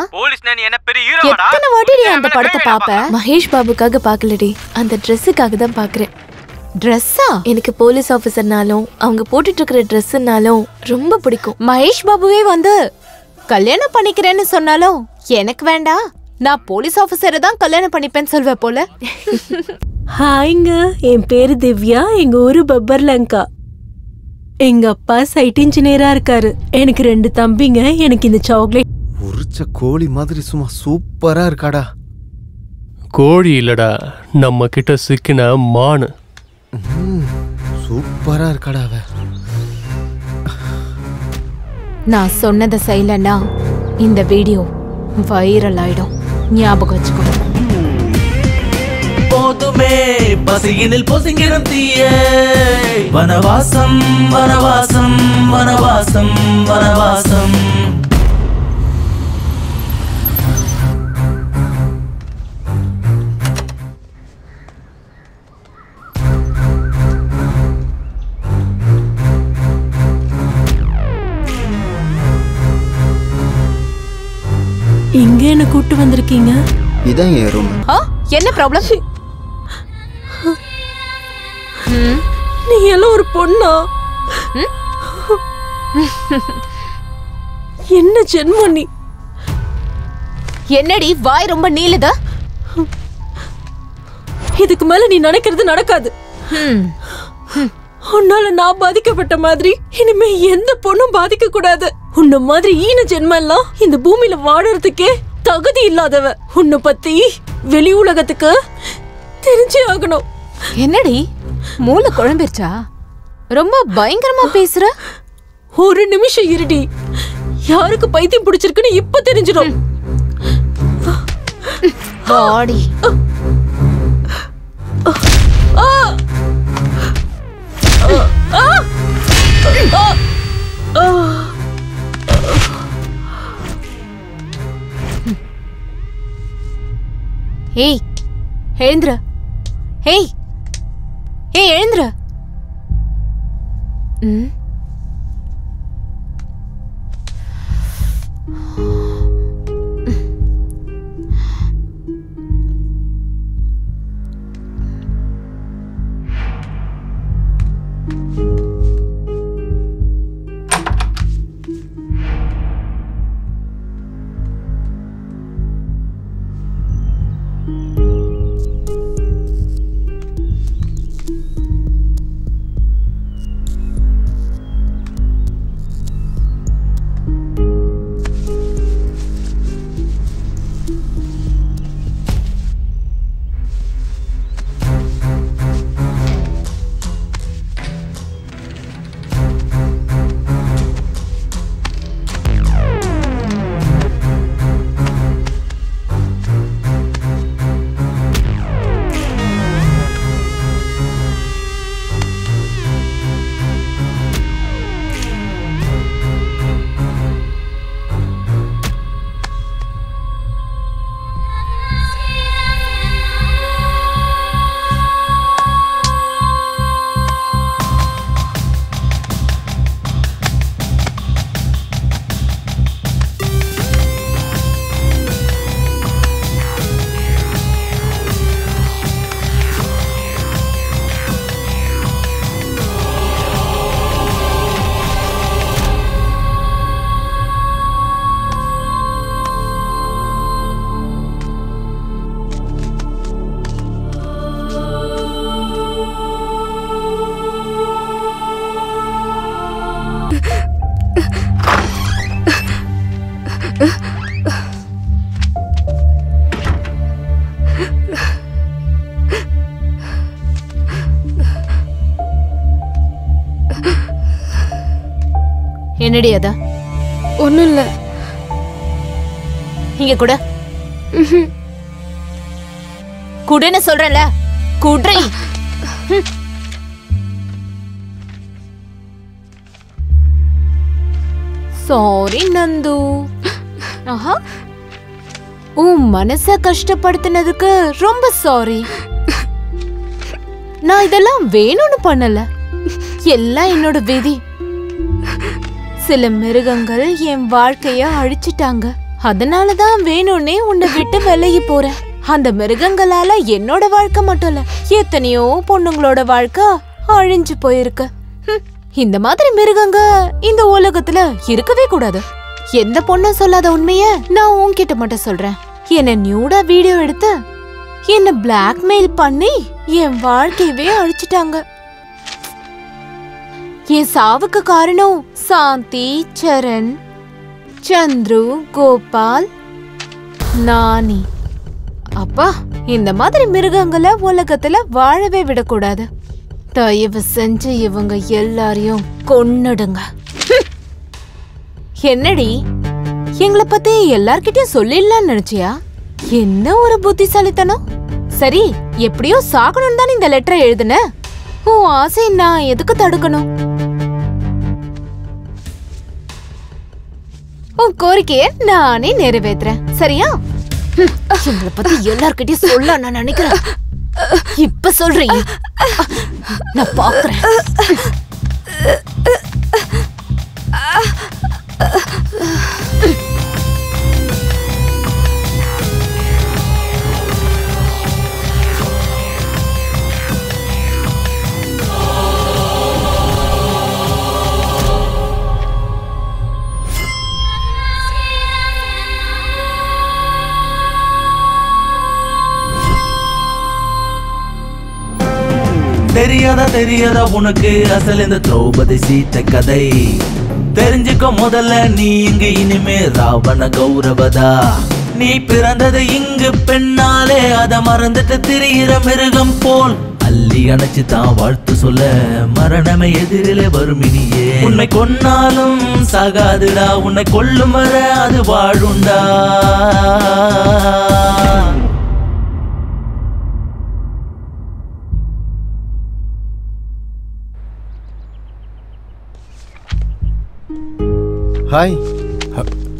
எத்தனை வாட்டி நீ அந்த படத்தை பாப்ப? மகேஷ் பாபுக்காக பார்க்கலடி, அந்த ட்ரெஸ்ஸுக்காக தான் பார்க்குறேன். ட்ரெஸ்ஸா? எனக்கு போலீஸ் ஆஃபீஸர்னாலும் அவங்க போட்டுட்டு இருக்கிற ட்ரெஸ்ஸுனாலும் ரொம்ப பிடிக்கும். மகேஷ் பாபுவே வந்து கல்யாணம் பண்ணிக்கிறேன்னு சொன்னாலும் எனக்கு வேண்டாம், நான் போலீஸ் ஆஃபீஸரை தான் கல்யாணம் பண்ணிப்பேன்னு சொல்வ போல. ஹாய்ங்க, என் பேரு திவ்யா, எங்க ஊரு பப்பர்லங்கா. எங்க அப்பா சைட் இன்ஜினியரா இருக்காரு. எனக்கு 2 தம்பிங்க. எனக்கு இந்த சாக்லேட் உரிச்ச கோழி மாதிரி சும்மா சூப்பரா இருக்காடா. கோழி இல்லடா, நம்ம கிட்ட சிக்கின மானு. சூப்பரா இருக்காடா அவ. நான் சொன்னதை செய்யலன்னா இந்த வீடியோ வைரல் ஆயிடும், ஞாபகம் வச்சுக்கோ. போதுமே பசியினில் பொசுங்கிடும் தீய, வனவாசம் வனவாசம் வனவாசம் வனவாசம். இங்க என்ன கூட்டு வந்திருக்கீங்க? இதான் என் ரூம். என்ன ப்ராப்ளம்? நீ எல்லாம் ஒரு பொண்ணா? என்ன ஜென்மம் நீ? என்னடி வாய் ரொம்ப நீளுதா? இதுக்கு மேல நீ நினைக்கிறது நடக்காது. உன்னால நான் பாதிக்கப்பட்ட மாதிரி இனிமே எந்த பொண்ணும் பாதிக்க கூடாது. உன்ன மாதிரி ஈன ஜென்மம் எல்லாம் இந்த பூமியில வாழறதுக்கே தகுதி இல்லாதவ. உன்னை பத்தி வெளி உலகத்துக்கு தெரிஞ்சே ஆகணும். என்னடி மூளை குழம்பிருச்சா? ரொம்ப பயங்கரமா பேசுற. ஒரு நிமிஷம் இருடி, யாருக்கு பைத்தியம் பிடிச்சிருக்குன்னு இப்ப தெரிஞ்சிடும். பாடி ஏய் எழுந்துற. ஏய் ஏய் எழுந்துற. என்னடி அத? ஒன்றும் இல்லை. இங்க கூட குடுன்னு சொல்றேன்ல, குட்ரி. சாரி நந்து. ஆஹா, உன் மனச கஷ்டப்படுத்தினதுக்கு ரொம்ப சாரி. நான் இதெல்லாம் வேணும்னு பண்ணல, எல்லாம் என்னோட விதி. சில மிருகங்கள் என் வாழ்க்கைய அழிச்சிட்டாங்க, அதனாலதான் வேணும்னே உன்னை விட்டு விலகி போறேன். அந்த மிருகங்களால என்னோட வாழ்க்கை மட்டும் இல்ல, எத்தனையோ பொண்ணுங்களோட வாழ்க்கை அழிஞ்சு போயிருக்கு. இந்த மாதிரி மிருகங்க இந்த உலகத்துல இருக்கவே கூடாது. எந்த பொண்ணும் சொல்லாத உண்மைய நான் உன்கிட்ட மட்டும் சொல்றேன். என்ன நியூடா வீடியோ எடுத்து என்ன பிளாக்மெயில் பண்ணி என் வாழ்க்கையவே அழிச்சிட்டாங்க. என் சாவுக்கு காரணம் சாந்தி, சரண், சந்துரு, கோபால், நானி. அப்பா, இந்த மாதிரி மிருகங்களை உலகத்துல வாழவே விடக்கூடாது. தயவு செஞ்சு இவங்க எல்லாரையும் கொன்னுடுங்க. என்னடி, எங்களை பத்தி எல்லார்கிட்டயும் சொல்லிடலாம்னு நினைச்சியா? என்ன ஒரு புத்திசாலித்தனம். சரி, எப்படியோ சாகணும் தானே இந்த லெட்டரை எழுதுன. உன் ஆசை நான் எதுக்கு தடுக்கணும்? உன் கோரிக்கைய நானே நிறைவேற்றுறேன், சரியா? எங்களை பத்தி எல்லார்கிட்டயும் சொல்ல நான் நினைக்கிறேன். இப்ப சொல்றீங்க, நான் பாக்குறேன். தெரியாதா உனக்கு அசல் இந்த திரௌபதி சீத்த கதை. தெரிஞ்சுக்க முதல்ல நீ இங்கு இனிமே ராவண கௌரவதா. நீ பிறந்தது இங்கு பெண்ணாலே, அத மறந்துட்டு திரியிற மிருகம் போல் அள்ளி அணைச்சு தான் வாழ்த்து சொல்ல மரணமே எதிரிலே வரும் இனியே. உன்னை கொன்னாலும் சாகாதுடா, உன்னை கொல்லும் வர அது வாழுண்டா. Hi.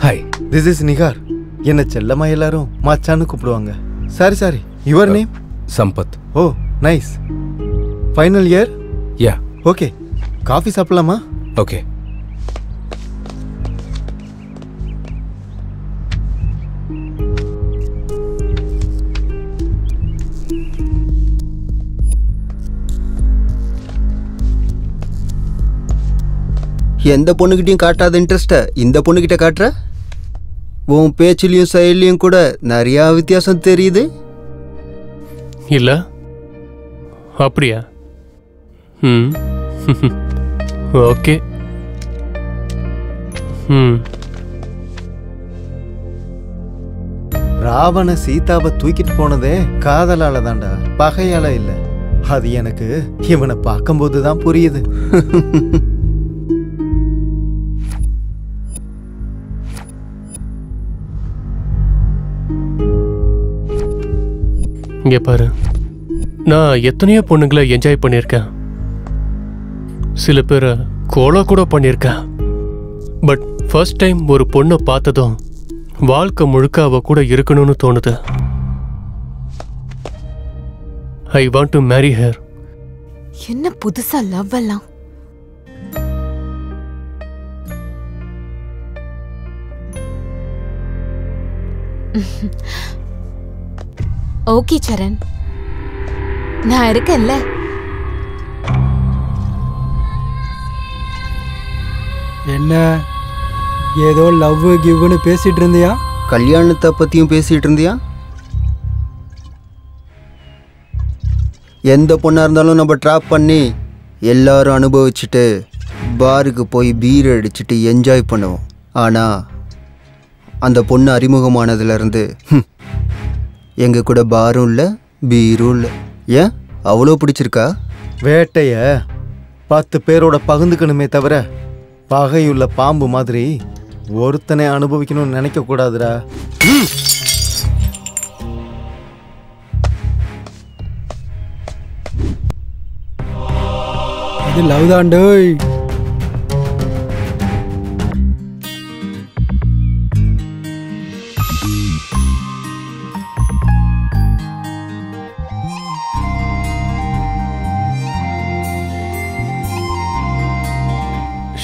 Hi, this is Nigar. என்ன செல்லமா எல்லாரும் மச்சான்னு கூப்பிடுவாங்க. Sorry, your name? Sampath. Oh nice. Final year? Yeah. Okay, coffee சாப்பிடலாமா? ஓகே. எந்த பொண்ணுகிட்டையும் காட்டாத இன்ட்ரெஸ்ட இந்த பொண்ணுகிட்ட காட்டுற? உன் பேச்சிலையும் செயலையும் கூட நிறைய வித்தியாசம் தெரியுது. இல்ல அப்படியா? ஓகே. ராவண சீதாவை தூக்கிட்டு போனதே காதலால தான்டா, பகையால இல்ல. அது எனக்கு இவனை பார்க்கும்போது தான் புரியுது. இங்க பாரு, நான் எத்தனையோ பொண்ணுங்களை என்ஜாய் பண்ணியிருக்கேன், சில பேரை கோலா கூட பண்ணியிருக்கேன். பட் ஃபர்ஸ்ட் டைம் ஒரு பொண்ணை பார்த்ததும் வாழ்க்கை முழுக்க அவ கூட இருக்கணும்னு தோணுது. I want to marry her. என்ன புதுசா லவ் எல்லாம்? ஓகே சரண், நான் இருக்கேன்ல. என்ன ஏதோ லவ் கிவ்னு பேசிட்டு இருந்தியா? கல்யாணத்தை பத்தியும் பேசிட்டு இருந்தியா? எந்த பொண்ணா இருந்தாலும் நம்ம ட்ராப் பண்ணி எல்லாரும் அனுபவிச்சுட்டு பாருக்கு போய் பீர் அடிச்சுட்டு என்ஜாய் பண்ணுவோம். ஆனா அந்த பொண்ணு அறிமுகமானதுலேருந்து எங்க கூட பாரும் இல்லை பீரும் இல்லை. ஏன் அவ்வளோ பிடிச்சிருக்கா? வேட்டைய 10 பேரோட பகிர்ந்துக்கணுமே தவிர பகையுள்ள பாம்பு மாதிரி ஒருத்தனை அனுபவிக்கணும்னு நினைக்க கூடாதுடா. இது love தாண்டோய்.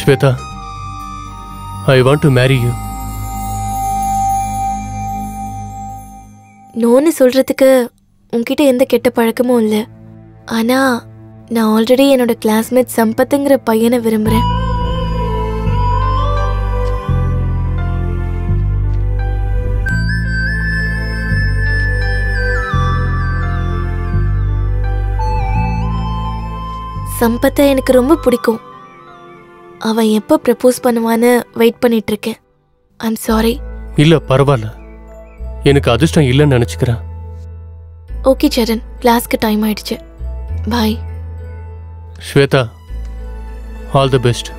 Shweta, I want to marry you. நோன்னு சொல்றதுக்கு உன்கிட்ட எந்த கெட்ட பழக்கமும் இல்லை. ஆனா நான் ஆல்ரெடி என்னோட கிளாஸ்மேட் சம்பத்துங்கிற பையனை விரும்புறேன். சம்பத்தை எனக்கு ரொம்ப பிடிக்கும். அவன் எப்போ ப்ரப்போஸ் பண்ணுவான்னு வெயிட் பண்ணிட்டு இருக்கேன். I'm sorry. இல்ல பரவாயில்ல, எனக்கு அதிர்ஷ்டம் இல்லைன்னு நினைச்சுக்கிறேன். ஓகே சரண், கிளாஸ்க்கு டைம் ஆயிடுச்சு. Bye. Shweta, all the best.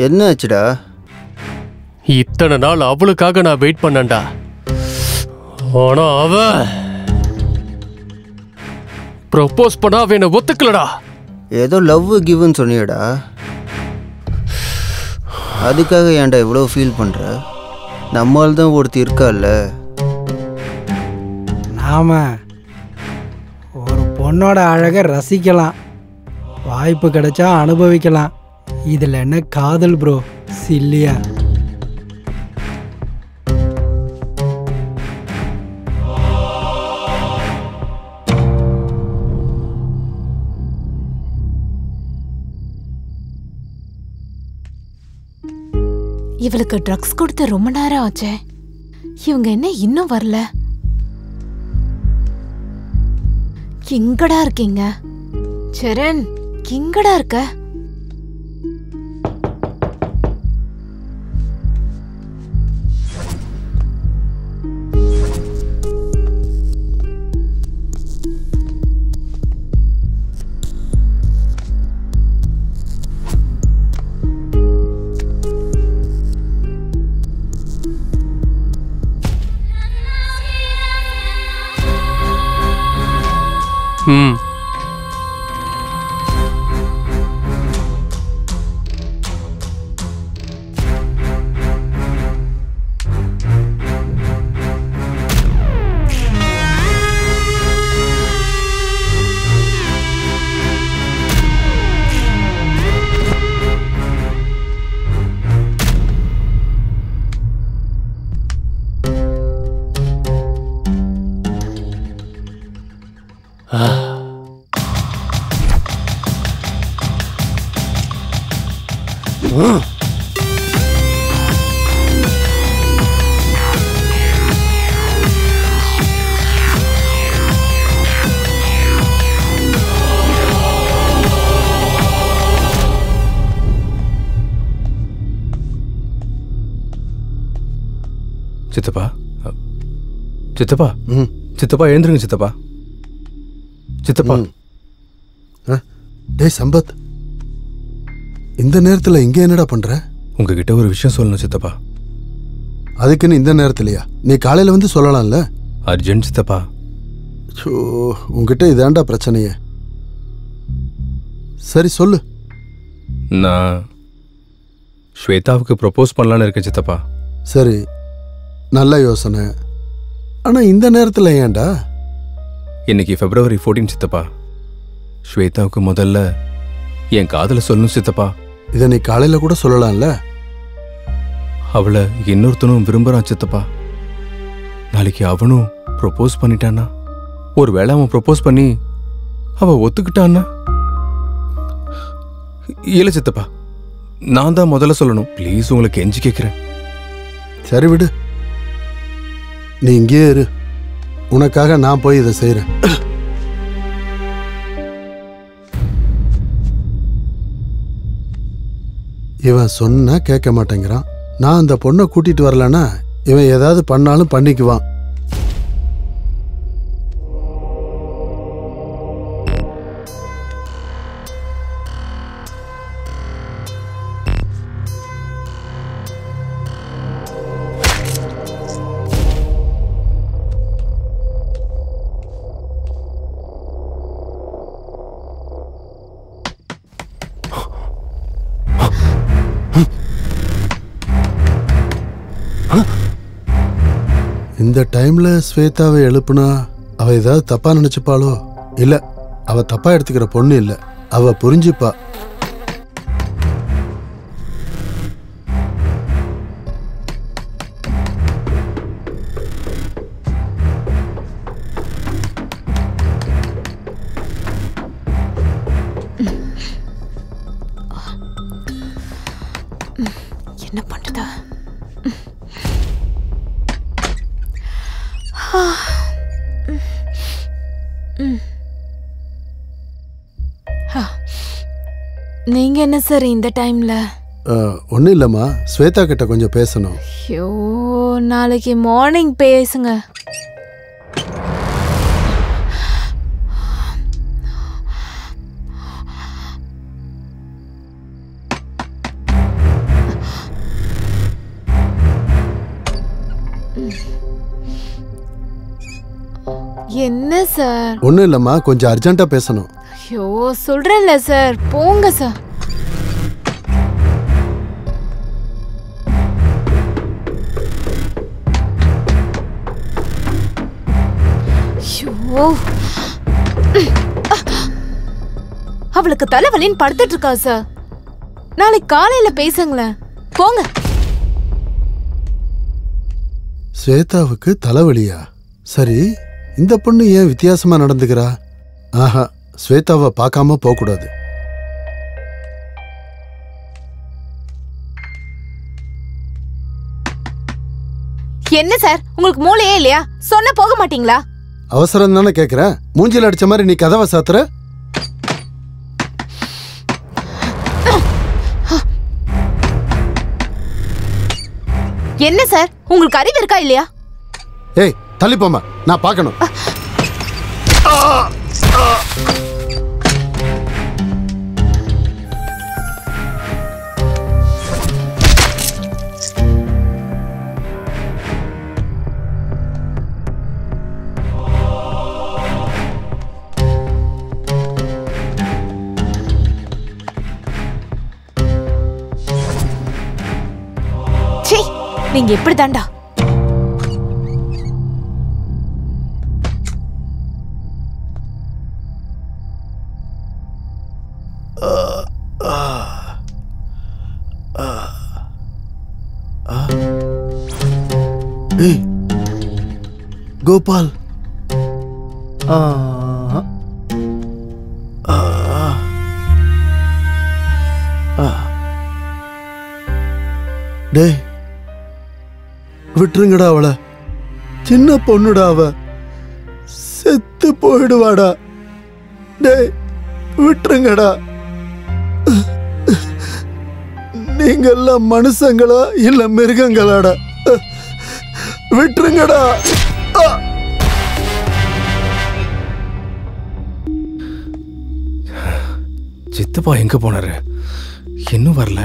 என்ன ஆச்சுடா? இத்தனை நாள் அவளுக்காக நான் வெயிட் பண்ணேன்டா. ஆனா அவ ப்ரப்போஸ் பண்ணா அவ என்ன ஒத்துக்கலடா. ஏதோ லவ் கிவ்னு சொன்னியடா, அதுக்காக ஏன்டா இவ்வளோ ஃபீல் பண்ற? நம்மால் தான் ஒருத்தி இருக்கால்ல. நாம ஒரு பொண்ணோட அழகை ரசிக்கலாம், வாய்ப்பு கிடைச்சா அனுபவிக்கலாம். இதில் என்ன காதல் ப்ரோ, சில்லியா? இவளுக்கு ட்ரக்ஸ் கொடுத்து ரொம்ப நேரம் ஆச்சே, இவங்க என்ன இன்னும் வரல? எங்கடா இருக்கீங்க? சரண், எங்கடா இருக்க? சித்தப்பா, சித்தப்பா, சித்தப்பா எழுந்துருங்க சித்தப்பா. சித்தப்பா. டேய் சம்பத், இந்த நேரத்துல இங்க என்னடா பண்ற? உங்ககிட்ட ஒரு விஷயம் சொல்லணும் சித்தப்பா. அதுக்குன்னு இந்த நேரத்துலயா? நீ காலையில வந்து சொல்லலாம்ல. அர்ஜென்ட் சித்தப்பா. உங்ககிட்ட இதாண்டா பிரச்சனையே. சரி சொல்லு. நான் ஸ்வேதாவுக்கு ப்ரப்போஸ் பண்ணலான்னு இருக்கேன் சித்தப்பா. சரி, நல்ல யோசனை. ஆனா இந்த நேரத்துல ஏன்டா? இன்னைக்கு February 14 சித்தப்பா. ஸ்வேதாவுக்கு முதல்ல என் காதல சொல்லணும் சித்தப்பா. இதை நீ காலையில கூட சொல்லலாம்ல. அவளை இன்னொருத்தனும் விரும்புறான் சித்தப்பா. நாளைக்கு அவனும் ப்ரொபோஸ் பண்ணிட்டான்னா, ஒருவேளை அவன் ப்ரொபோஸ் பண்ணி அவ ஒத்துக்கிட்டான்னா? இல்ல சித்தப்பா, நான் தான் முதல்ல சொல்லணும். ப்ளீஸ், உங்களுக்கு கெஞ்சி கேட்கிறேன். சரி விடு, நீ இங்கேயே இரு. உனக்காக நான் போய் இதை செய்யறேன். இவன் சொன்னா கேட்க மாட்டேங்கிறான். நான் அந்த பொண்ணை கூட்டிட்டு வரலன்னா இவன் ஏதாவது பண்ணாலும் பண்ணிக்குவான். இந்த டைம்ல ஸ்வேதாவை எழுப்புனா அவ ஏதாவது தப்பா நினைச்சுப்பாளோ? இல்ல, அவ தப்பா எடுத்துக்கிற பொண்ணு இல்ல, அவ புரிஞ்சுப்பா. என்ன பண்றது? நீங்க என்ன சார் இந்த டைம்ல? ஒன்றும் இல்லைம்மா, ஸ்வேதா கிட்ட கொஞ்சம் பேசணும். ஐயோ, நாளைக்கு மார்னிங் பேசுங்க. என்ன சார்? ஒன்றும் இல்லைம்மா, கொஞ்சம் அர்ஜென்ட்டா பேசணும். ஐயோ, சொல்றேன்ல சார், போங்க சார். அவளுக்கு தலைவலின்னு படுத்துட்டு இருக்கா சார். நாளைக்கு காலையில பேசுங்களேன், போங்க. ஸ்வேதாவுக்கு தலைவலியா? சரி, இந்த பொண்ணு ஏன் வித்தியாசமா நடந்துக்கிறா? ஆஹா, ஸ்வேதாவை பார்க்காம போக கூடாது. என்ன சார், உங்களுக்கு மூளையே இல்லையா? சொன்ன போக மாட்டீங்களா? அவசரம் தானே கேக்குறேன். மூஞ்சில அடிச்ச மாதிரி நீ கதவை சாத்துற. என்ன சார், உங்களுக்கு அறிவு இருக்கா இல்லையா? ஏய், தள்ளி போமா, நான் பார்க்கணும். நீங்க எப்படி தாண்டா? ஏய் கோபால், டேய் விட்டுருங்கடா அவளை. சின்ன பொண்ணுடா, அவ செத்து போயிடுவாடா. டேய் விட்டுருங்கடா. நீங்க எல்லாம் மனுஷங்களா இல்ல மிருகங்களாடா? விட்டுருங்கடா. சித்தப்பா எங்க போனாரு? இன்னும் வரல.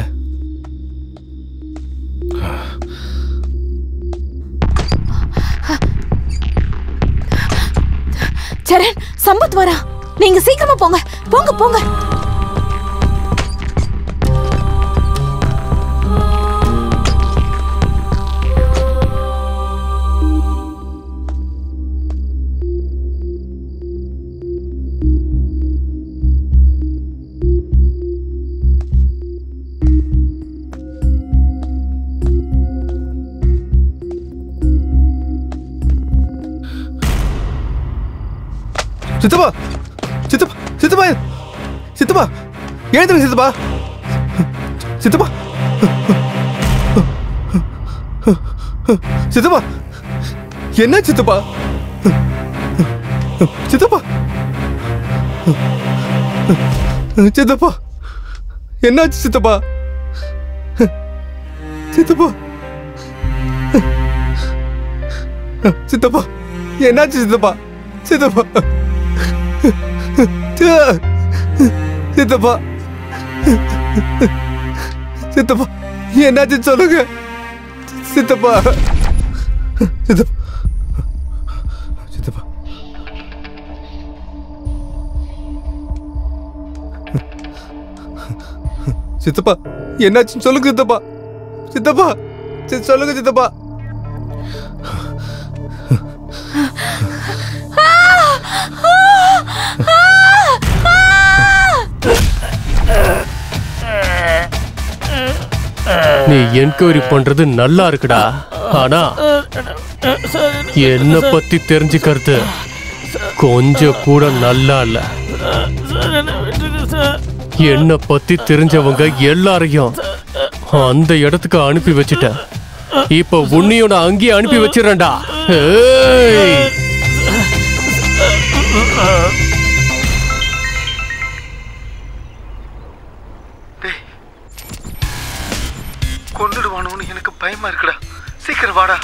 சரண், சம்பத் வரா. நீங்க சீக்கிரமா போங்க, போங்க போங்க. சித்தப்பா சித்தப்பா சித்தப்பா சித்தப்பா எழுந்துருங்க சித்தப்பா சித்தப்பா சித்தப்பா என்ன சித்தப்பா சித்தப்பா சித்தப்பா என்னாச்சு சித்தப்பா சித்தப்பா சித்தப்பா என்னாச்சு சித்தப்பா சித்தப்பா சித்தப்பா சித்தப்பா என்னாச்சு சொல்லுங்க சித்தப்பா சித்தப்பா சித்தப்பா சித்தப்பா என்னாச்சுன்னு சொல்லுங்க சித்தப்பா சித்தப்பா சொல்லுங்க சித்தப்பா நீ என்கொயரி பண்றது நல்லா இருக்குடா, ஆனா என்ன பத்தி தெரிஞ்சுக்கிறது கொஞ்சம் கூட நல்லா இல்ல. என்ன பத்தி தெரிஞ்சவங்க எல்லாரையும் அந்த இடத்துக்கு அனுப்பி வச்சுட்டேன். இப்ப உன்னையோட அங்கேயே அனுப்பி வச்சிடறேன்டா. கொண்டுடுவானோன்னு எனக்கு பயமா இருக்குடா. சீக்கிரம் வாடா.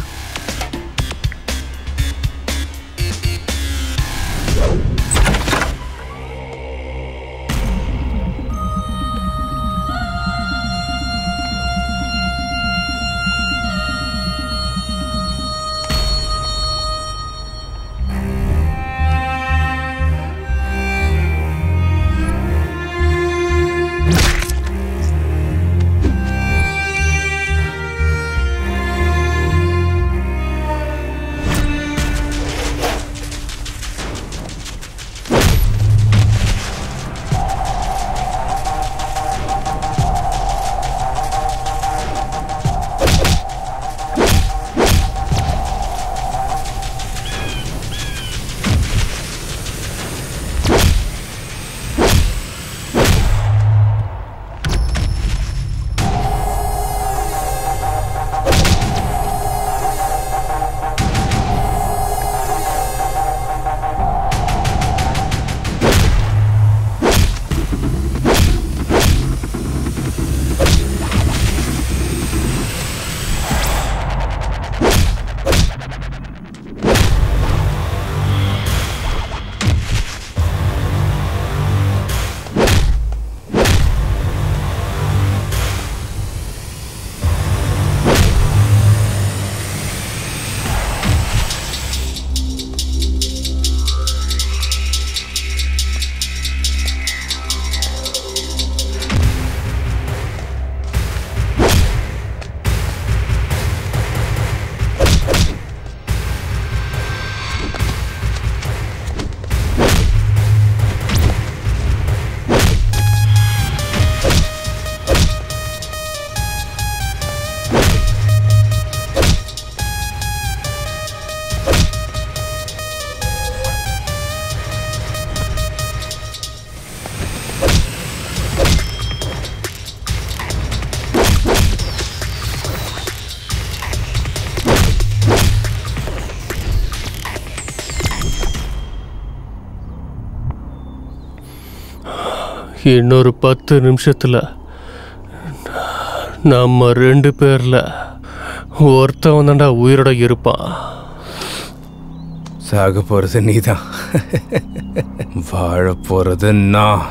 இன்னொரு 10 நிமிஷத்துல நம்ம 2 பேர்ல ஒருத்தவன் தான்டா உயிரோட இருப்பான். சாக போறது நீதான், வாழ போறது நான்.